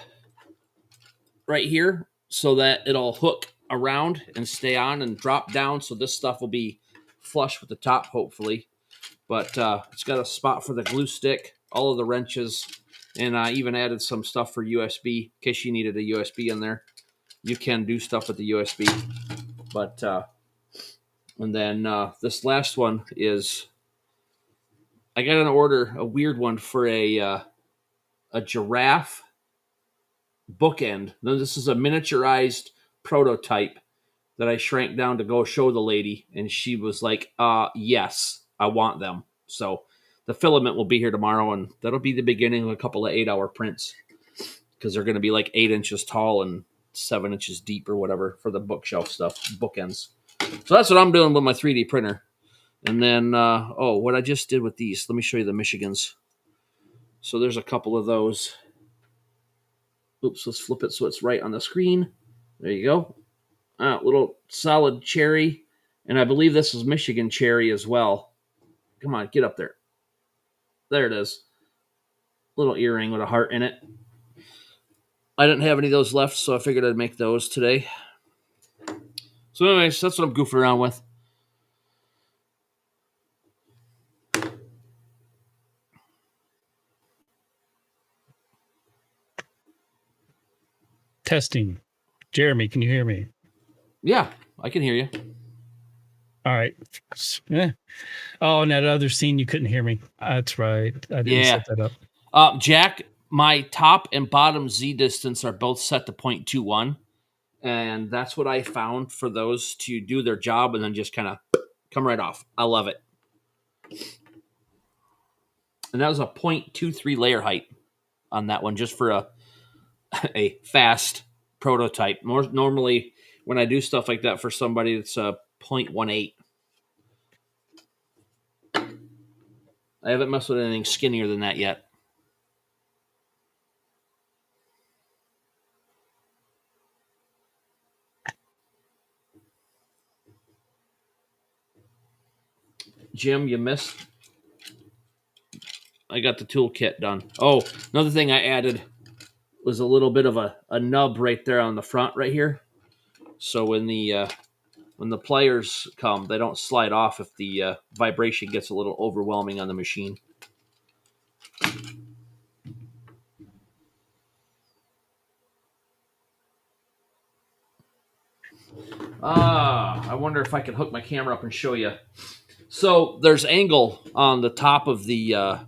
right here so that it'll hook around and stay on and drop down. So this stuff will be flush with the top, hopefully. But it's got a spot for the glue stick, all of the wrenches, and I even added some stuff for USB in case you needed a USB in there. You can do stuff with the USB. But and then this last one is I got an order, a weird one for a giraffe bookend. Now, this is a miniaturized prototype that I shrank down to go show the lady, and she was like, yes, I want them. So the filament will be here tomorrow, and that'll be the beginning of a couple of 8-hour prints because they're going to be like 8 inches tall and 7 inches deep or whatever for the bookshelf stuff, bookends. So that's what I'm doing with my 3D printer. And then, what I just did with these, let me show you the Michigans. So there's a couple of those. Oops, let's flip it so it's right on the screen. There you go. Little solid cherry. And I believe this is Michigan cherry as well. Come on, get up there. There it is. Little earring with a heart in it. I didn't have any of those left, so I figured I'd make those today. So anyways, that's what I'm goofing around with. Testing. Jeremy, can you hear me? Yeah, I can hear you. All right. Yeah. Oh, and that other scene, you couldn't hear me. That's right. I didn't set that up. Jack, my top and bottom Z distance are both set to 0.21. And that's what I found for those to do their job and then just kind of come right off. I love it. And that was a 0.23 layer height on that one, just for a fast prototype. Normally, when I do stuff like that for somebody, it's a 0.18. I haven't messed with anything skinnier than that yet. Jim, you missed. I got the toolkit done. Oh, another thing I added was a little bit of a nub right there on the front right here. So when the pliers come, they don't slide off if the vibration gets a little overwhelming on the machine. I wonder if I can hook my camera up and show you. So there's angle on the top of the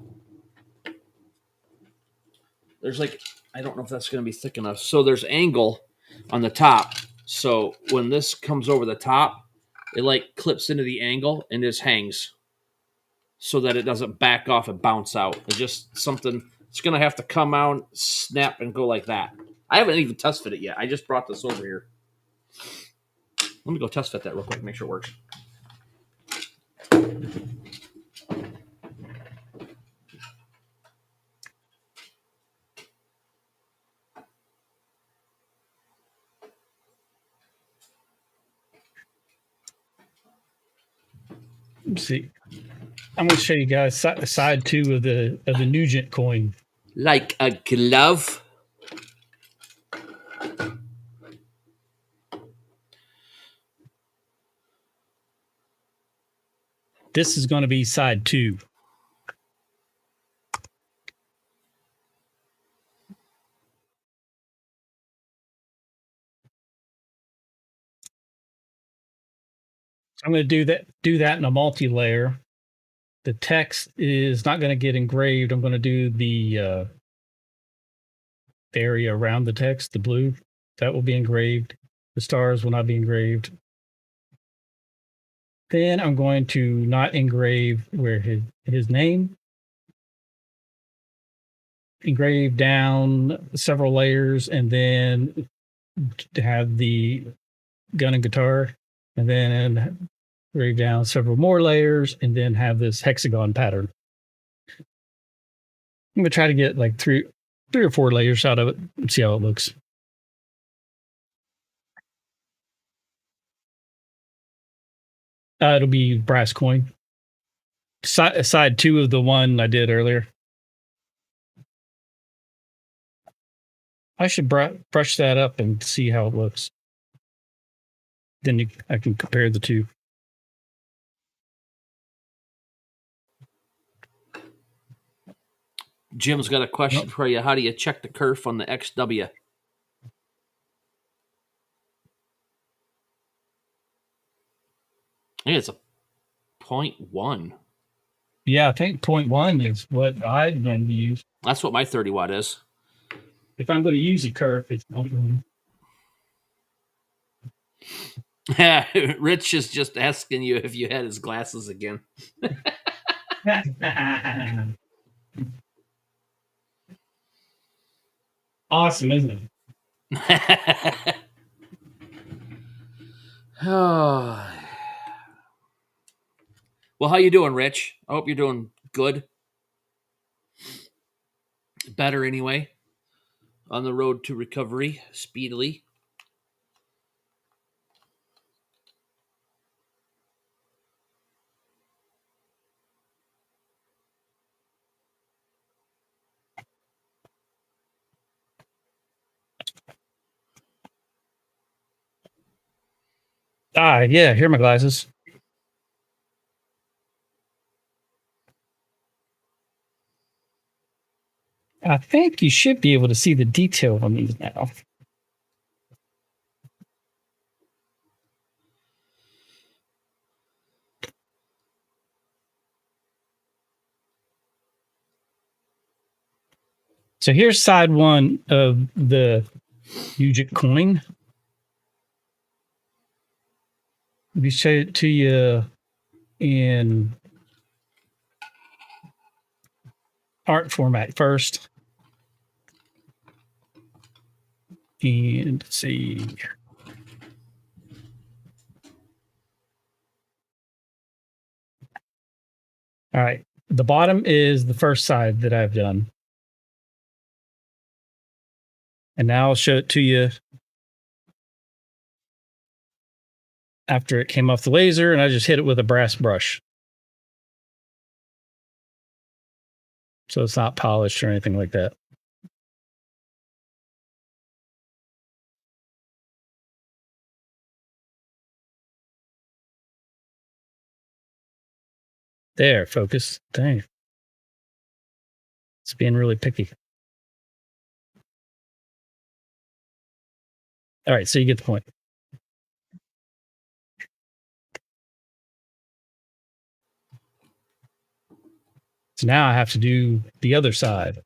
there's like, I don't know if that's going to be thick enough. So there's angle on the top. So when this comes over the top, it like clips into the angle and just hangs so that it doesn't back off and bounce out. It's just something, it's going to have to come out, snap, and go like that. I haven't even test fit it yet. I just brought this over here. Let me go test fit that real quick, make sure it works. Let's see. I'm going to show you guys side 2 of the Nugent coin. Like a glove. This is going to be side 2. I'm going to do that in a multi-layer. The text is not going to get engraved. I'm going to do the area around the text, the blue, that will be engraved. The stars will not be engraved. Then I'm going to not engrave where his name. Engrave down several layers and then to have the gun and guitar, and then engrave down several more layers and then have this hexagon pattern. I'm gonna try to get like three or four layers out of it and see how it looks. It'll be brass coin. Side 2 of the one I did earlier. I should brush that up and see how it looks. Then I can compare the two. Jim's got a question for you. How do you check the kerf on the XW? I think it's a 0.1. Yeah, I think 0.1 is what I'm going to use. That's what my 30 watt is. If I'm going to use a kerf, it's 0.1. Rich is just asking you if you had his glasses again. Awesome, isn't it? Oh. Well, how you doing, Rich? I hope you're doing good. Better anyway. On the road to recovery speedily. Yeah, here are my glasses. I think you should be able to see the detail on these now. So here's side 1 of the Nugent coin. Let me show it to you in art format first. And let's see. All right. The bottom is the first side that I've done. And now I'll show it to you after it came off the laser, and I just hit it with a brass brush. So it's not polished or anything like that. There, focus. Dang. It's being really picky. All right, so you get the point. So now I have to do the other side.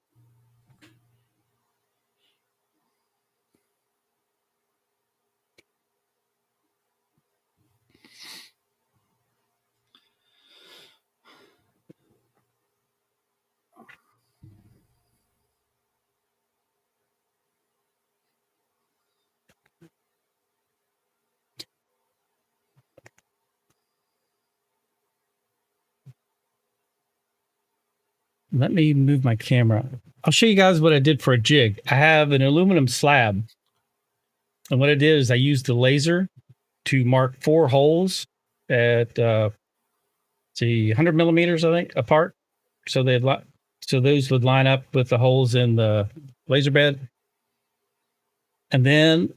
Let me move my camera. I'll show you guys what I did for a jig. I have an aluminum slab. And what I did is I used the laser to mark 4 holes at 100 millimeters, I think, apart. So those would line up with the holes in the laser bed. And then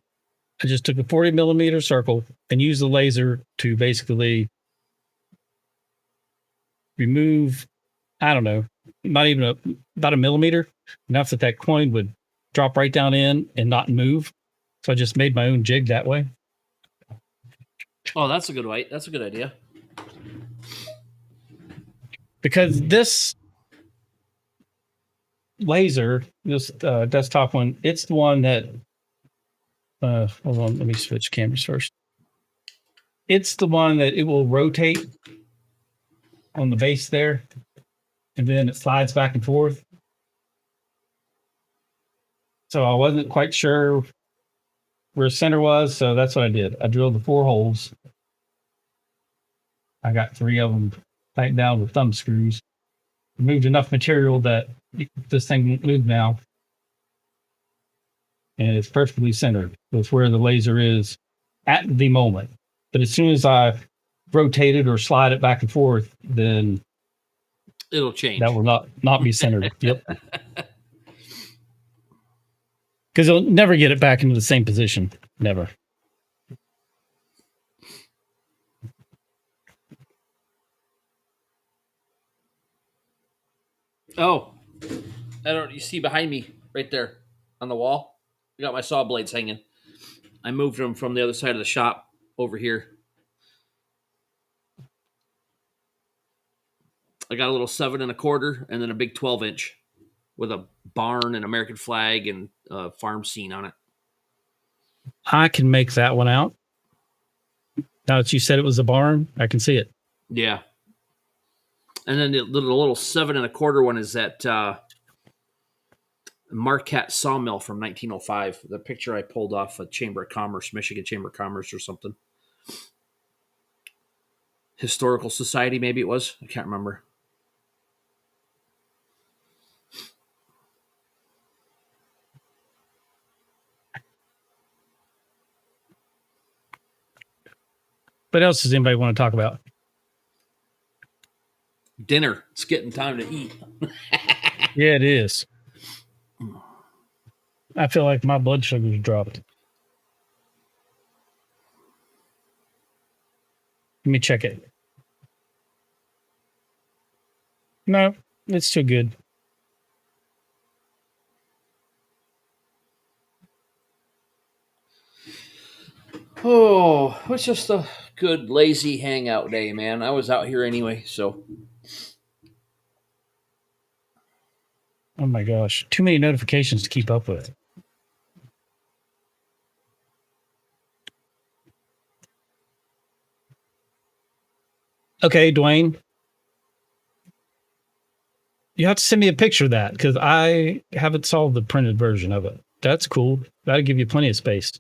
I just took a 40 millimeter circle and used the laser to basically remove, I don't know, not even about a millimeter, enough that coin would drop right down in and not move. So I just made my own jig that way. Oh, that's a good way. That's a good idea. Because this laser, this desktop one, it's the one that, hold on, let me switch cameras first. It's the one that it will rotate on the base there, and then it slides back and forth. So I wasn't quite sure where center was, so that's what I did. I drilled the 4 holes. I got 3 of them tightened down with thumb screws. Removed enough material that this thing won't move now. And it's perfectly centered with where the laser is at the moment. But as soon as I rotate it or slide it back and forth, then it'll change. That will not be centered. Yep. Because it'll never get it back into the same position. Never. Oh, you see behind me right there on the wall? I got my saw blades hanging. I moved them from the other side of the shop over here. I got a little 7 1/4 and then a big 12-inch with a barn and American flag and a farm scene on it. I can make that one out. Now that you said it was a barn, I can see it. Yeah. And then the little 7 1/4 one is that Marquette sawmill from 1905. The picture I pulled off a Chamber of Commerce, Michigan Chamber of Commerce or something. Historical Society, maybe it was. I can't remember. What else does anybody want to talk about? Dinner. It's getting time to eat. Yeah, it is. I feel like my blood sugar's dropped. Let me check it. No, it's too good. Oh, it was just a good, lazy hangout day, man. I was out here anyway, so. Oh my gosh. Too many notifications to keep up with. Okay, Dwayne. You have to send me a picture of that because I haven't saw the printed version of it. That's cool. That'll give you plenty of space.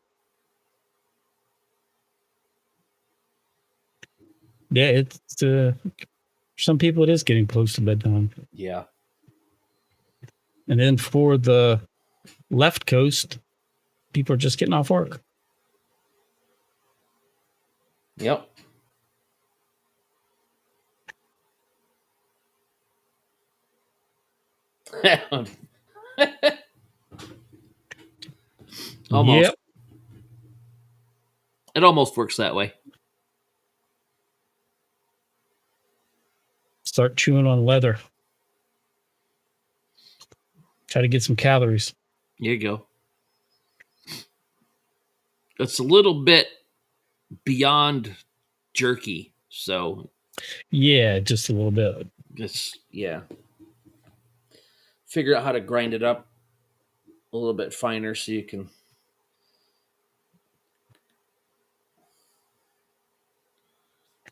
Yeah, it's for some people it is getting close to bedtime. Yeah. And then for the left coast, people are just getting off work. Yep. Almost. Yep. It almost works that way. Start chewing on leather. Try to get some calories. There you go. It's a little bit beyond jerky, so. Yeah, just a little bit. Yeah. Figure out how to grind it up a little bit finer so you can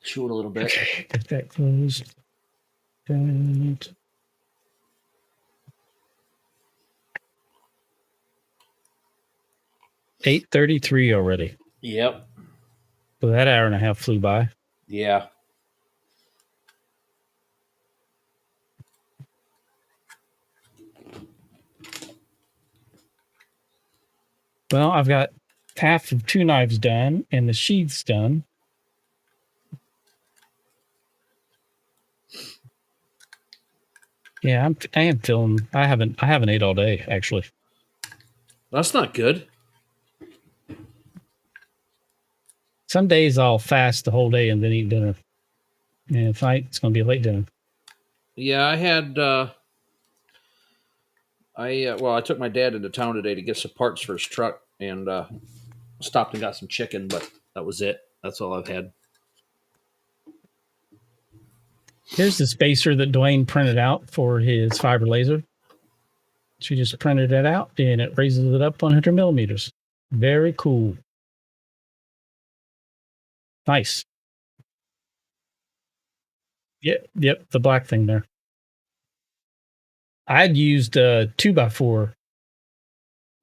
chew it a little bit. Okay, get that closed. And 8:33 already. Yep. So that hour and a half flew by. Yeah. Well, I've got half of 2 knives done and the sheaths done. Yeah, I am feeling. I haven't ate all day actually. That's not good. Some days I'll fast the whole day and then eat dinner. And tonight it's going to be a late dinner. Yeah, I had. I took my dad into town today to get some parts for his truck, and stopped and got some chicken, but that was it. That's all I've had. Here's the spacer that Dwayne printed out for his fiber laser. She just printed it out and it raises it up 100 millimeters. Very cool. Nice. Yep, the black thing there. I'd used a 2x4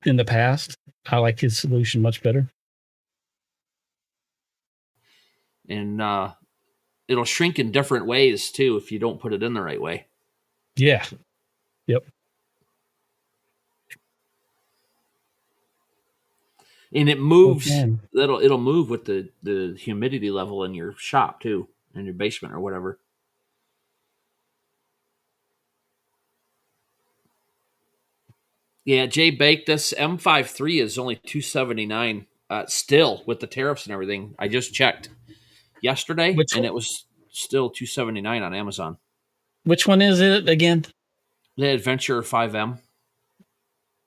in the past. I like his solution much better. And it'll shrink in different ways too if you don't put it in the right way. Yeah. Yep. And it moves. Okay. It'll move with the humidity level in your shop too, in your basement or whatever. Yeah, Jay baked this M53 is only $279 still with the tariffs and everything. I just checked yesterday, and it was still $279 on Amazon. Which one is it again? The Adventure 5M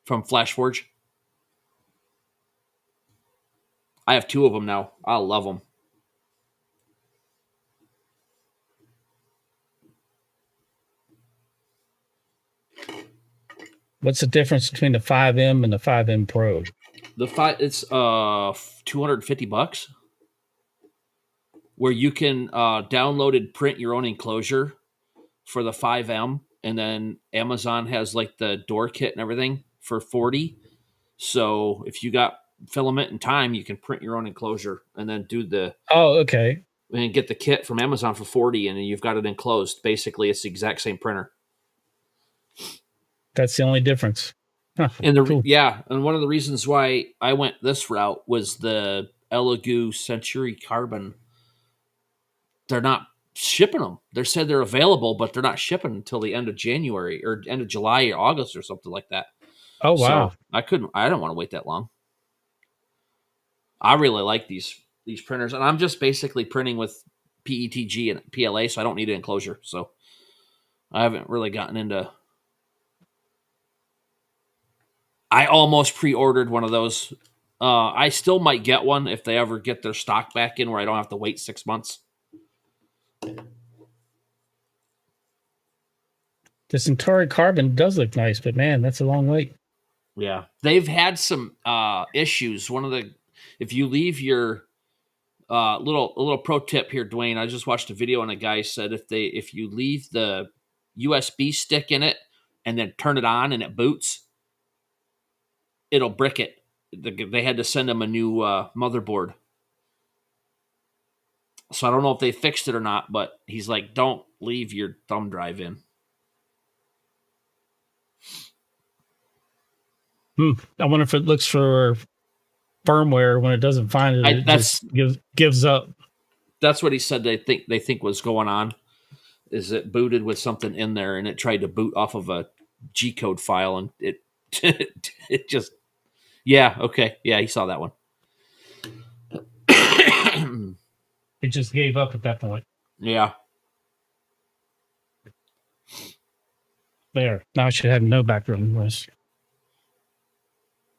from Flashforge. I have 2 of them now. I love them. What's the difference between the 5M and the 5M Pro? It's $250, where you can download and print your own enclosure for the 5M, and then Amazon has like the door kit and everything for $40. So if you got filament and time, you can print your own enclosure and then and get the kit from Amazon for $40, and then you've got it enclosed. Basically, it's the exact same printer. That's the only difference. Huh, and cool. And one of the reasons why I went this route was the Elegoo Century Carbon. They're not shipping them. They said they're available, but they're not shipping until the end of January or end of July or August or something like that. Oh wow! So I don't want to wait that long. I really like these printers, and I'm just basically printing with PETG and PLA, so I don't need an enclosure. So I haven't really gotten into. I almost pre-ordered one of those. I still might get one if they ever get their stock back in, where I don't have to wait 6 months. The Centauri Carbon does look nice, but man, that's a long wait. Yeah, they've had some issues. If you leave your little pro tip here, Dwayne, I just watched a video and a guy said if you leave the USB stick in it and then turn it on and it boots, it'll brick it. They had to send them a new motherboard. So I don't know if they fixed it or not, but he's like, don't leave your thumb drive in. I wonder if it looks for firmware. When it doesn't find it, just gives up. That's what he said they think was going on. Is it booted with something in there, and it tried to boot off of a G-code file, and it it just okay, he saw that one. It just gave up at that point. Yeah. There. Now I should have no background noise.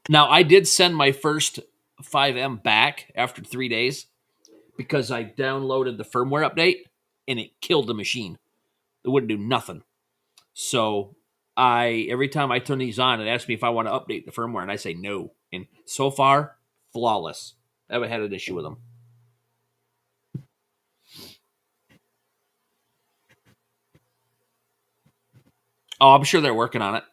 Now I did send my first 5M back after 3 days because I downloaded the firmware update and it killed the machine. It wouldn't do nothing. So every time I turn these on, it asks me if I want to update the firmware, and I say no. And so far, flawless. I haven't had an issue with them. Oh, I'm sure they're working on it.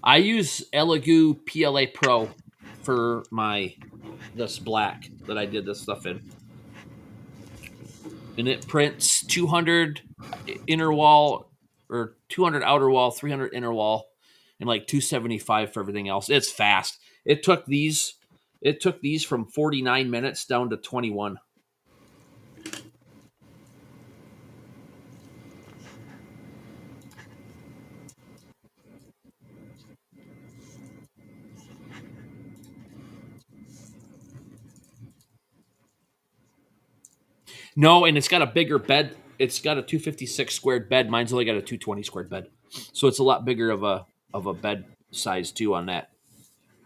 I use Elegoo PLA Pro for this black that I did this stuff in. and it prints 200 inner wall or 200 outer wall, 300 inner wall, and like 275 for everything else. It's fast. It took these from 49 minutes down to 21. No, and it's got a bigger bed. It's got a 256 squared bed. Mine's only got a 220 squared bed, so it's a lot bigger of a bed size too on that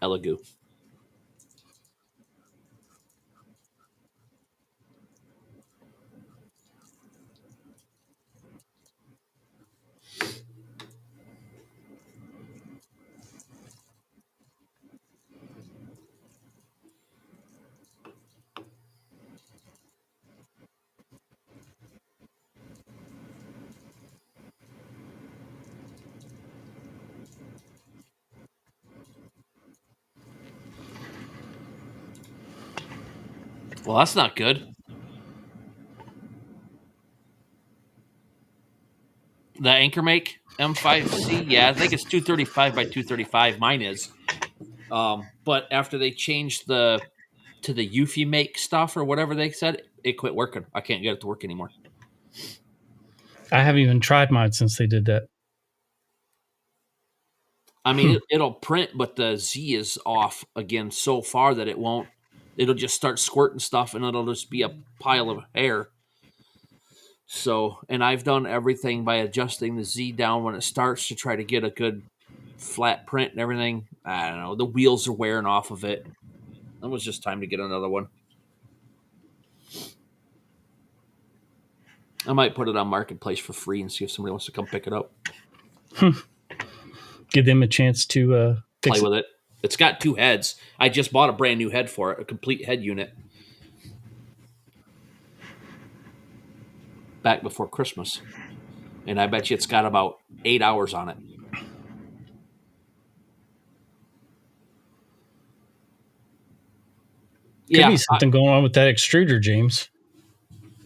Elegoo. Well, that's not good. The Anchor Make M5C, yeah, I think it's 235 by 235. Mine is. But after they changed to the Eufy Make stuff or whatever they said, it quit working. I can't get it to work anymore. I haven't even tried mine since they did that. I mean, it'll print, but the Z is off again so far that it won't. It'll just start squirting stuff, and it'll just be a pile of hair. So, and I've done everything by adjusting the Z down when it starts to try to get a good flat print and everything. I don't know. The wheels are wearing off of it. It was just time to get another one. I might put it on Marketplace for free and see if somebody wants to come pick it up. Give them a chance to play with it. It's got two heads. I just bought a brand new head for it, a complete head unit, back before Christmas. And I bet you it's got about 8 hours on it. Could be something going on with that extruder, James.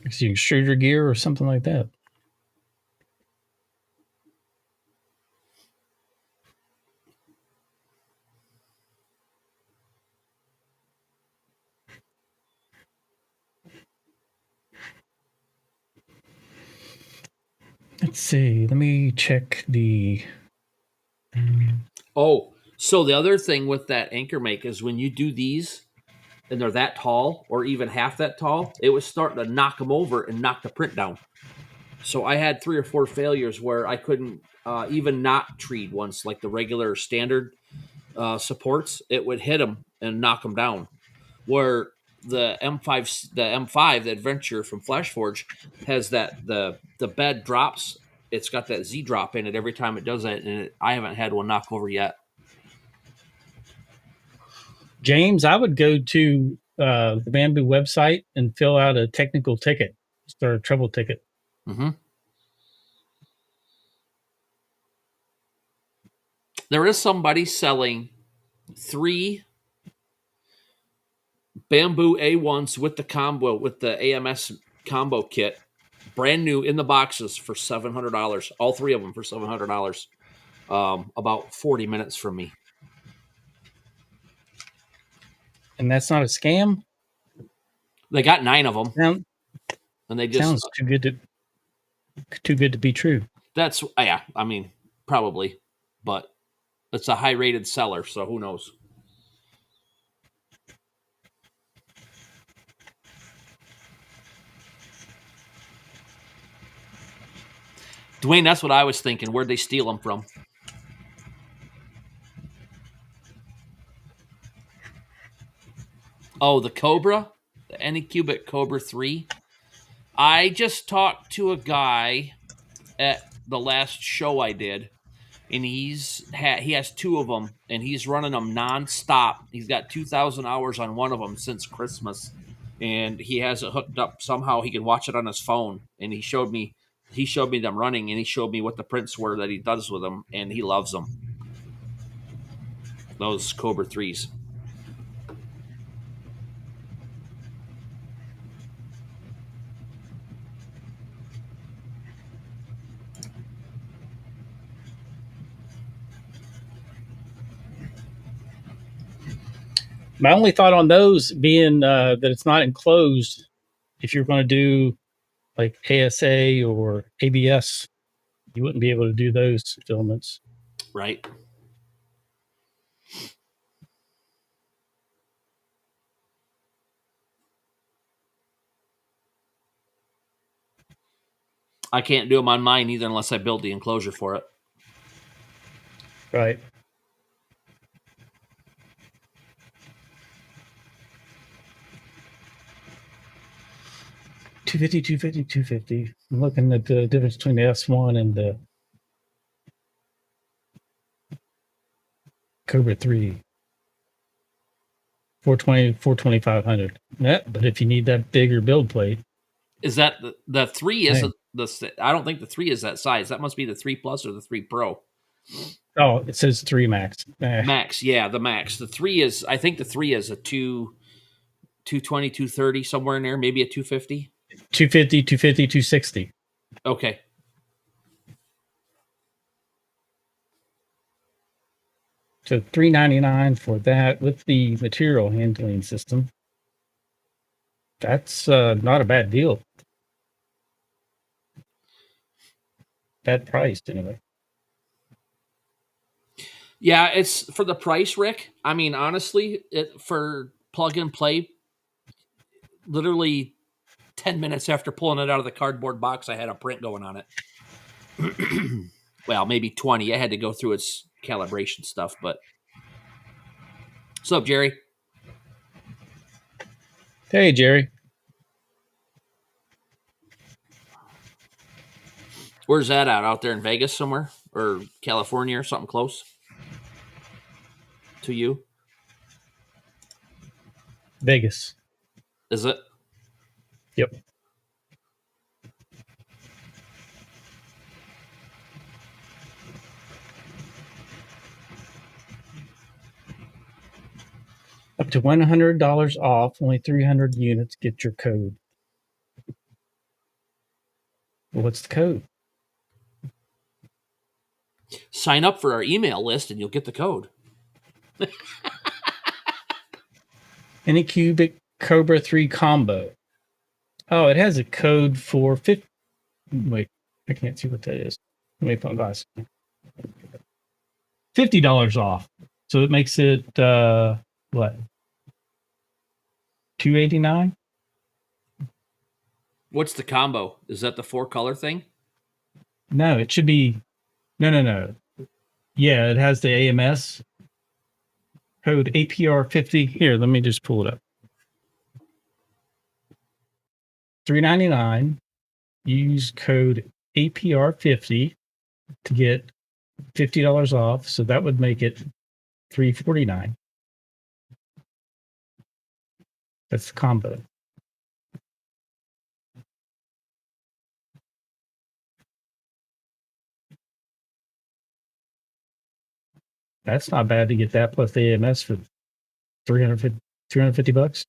It's the extruder gear or something like that. Let's see. Let me check the. Oh, so the other thing with that Anchor Make is when you do these and they're that tall or even half that tall, it was starting to knock them over and knock the print down. So I had 3 or 4 failures where I couldn't even not treat once, like the regular standard supports. It would hit them and knock them down. Where the M5, the Adventure from FlashForge, has that the bed drops. It's got that Z drop in it every time it does that, and I haven't had one knock over yet. James, I would go to the Bamboo website and fill out a technical ticket, start a trouble ticket. Mm-hmm. There is somebody selling 3 Bamboo A1s with the combo, with the AMS combo kit, brand new in the boxes for $700. All 3 of them for $700. About 40 minutes from me. And that's not a scam? They got 9 of them. And they just sounds too good to be true. That's yeah, I mean, probably, but it's a high rated seller, so who knows? Dwayne, that's what I was thinking. Where'd they steal them from? Oh, the Cobra? The Anycubic Cobra 3? I just talked to a guy at the last show I did, and he has 2 of them, and he's running them nonstop. He's got 2,000 hours on one of them since Christmas, and he has it hooked up somehow. He can watch it on his phone, and he showed me them running, and he showed me what the prints were that he does with them, and he loves them. Those Cobra 3s. My only thought on those being that it's not enclosed. If you're going to do like ASA or ABS, you wouldn't be able to do those filaments. Right. I can't do them on mine either unless I build the enclosure for it. Right. $250. I'm looking at the difference between the S1 and the Cobra 3. 420, 420, Yeah, but if you need that bigger build plate. Is that the 3 isn't Hey. I don't think the 3 is that size. That must be the 3 Plus or the 3 Pro. Oh, it says 3 Max. Max, yeah, the Max. The 3 is, I think the 3 is a 220, 230, somewhere in there, maybe a 250. 250, 250, 260. Okay. So $399 for that with the material handling system. That's not a bad deal. Bad price, anyway. Yeah, it's for the price, Rick. I mean, honestly, for plug and play, literally 10 minutes after pulling it out of the cardboard box, I had a print going on it. Well, maybe 20. I had to go through its calibration stuff, but what's up, Jerry? Hey, Jerry. Where's that out there in Vegas somewhere or California or something close to you? Vegas. Is it? Yep. Up to $100 off, only 300 units. Get your code. Well, what's the code? Sign up for our email list and you'll get the code. Anycubic Cobra 3 combo. Oh, it has a code for 50. Wait, I can't see what that is. Let me put my glasses. $50 off. So it makes it what? $289? What's the combo? Is that the 4-color thing? No, it should be no. Yeah, it has the AMS code APR50. Here, let me just pull it up. $399. Use code APR50 to get $50 off. So that would make it $349. That's the combo. That's not bad to get that plus the AMS for $350.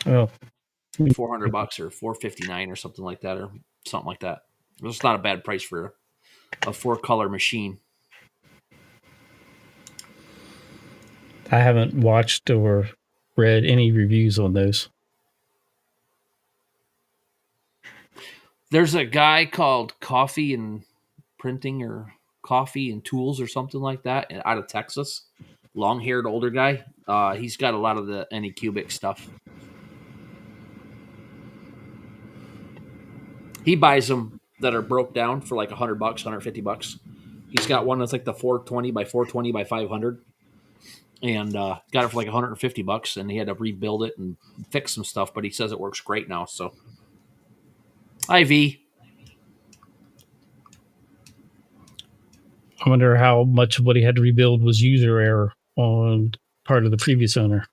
Oh, $400 or $459 or something like that, or something like that. It's not a bad price for a 4-color machine. I haven't watched or read any reviews on those. There's a guy called Coffee and Printing or Coffee and Tools or something like that out of Texas. Long-haired older guy. He's got a lot of the Anycubic stuff. He buys them that are broke down for like $100, $150. He's got one that's like the 420 by 420 by 500, and got it for like $150. And he had to rebuild it and fix some stuff, but he says it works great now. So, IV. I wonder how much of what he had to rebuild was user error on part of the previous owner.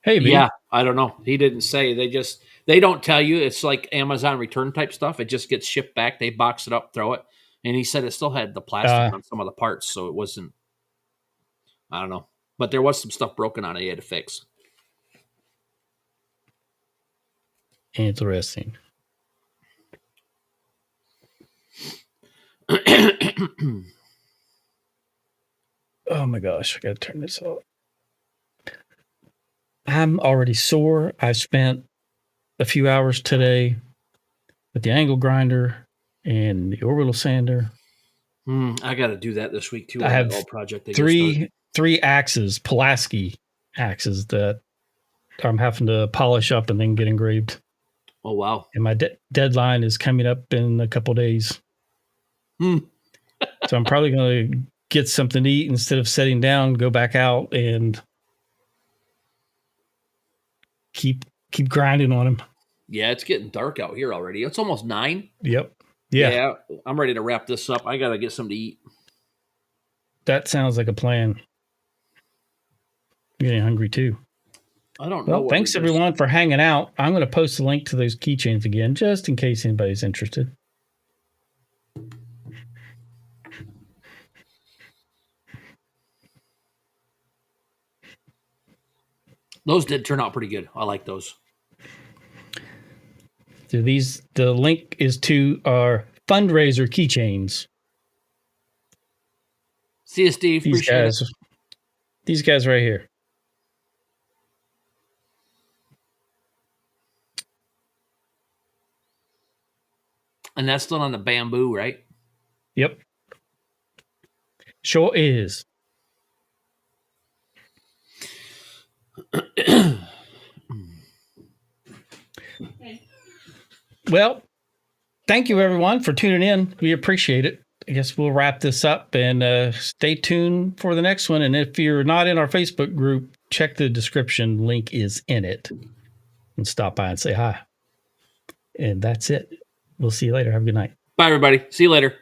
Hey, B. Yeah, I don't know. He didn't say. They don't tell you. It's like Amazon return type stuff. It just gets shipped back. They box it up, throw it, and he said it still had the plastic on some of the parts, so it wasn't. I don't know, but there was some stuff broken on it. He had to fix. Interesting. Oh my gosh, I gotta turn this off. I'm already sore. I spent a few hours today with the angle grinder and the orbital sander. I got to do that this week too. I have old project. three axes, Pulaski axes that I'm having to polish up and then get engraved. Oh wow! And my deadline is coming up in a couple days. So I'm probably going to get something to eat instead of sitting down, go back out and keep grinding on them. Yeah, it's getting dark out here already. It's almost 9. Yep. Yeah. I'm ready to wrap this up. I got to get something to eat. That sounds like a plan. I'm getting hungry too. I don't know. Well, thanks everyone for hanging out. I'm going to post a link to those keychains again, just in case anybody's interested. Those did turn out pretty good. I like those. So the link is to our fundraiser keychains. See you, Steve. These guys right here. And that's still on the bamboo, right? Yep. Sure is. Well, thank you everyone for tuning in. We appreciate it. I guess we'll wrap this up and stay tuned for the next one. And if you're not in our Facebook group, check the description. Link is in it. And stop by and say hi. And that's it. We'll see you later. Have a good night. Bye, everybody. See you later.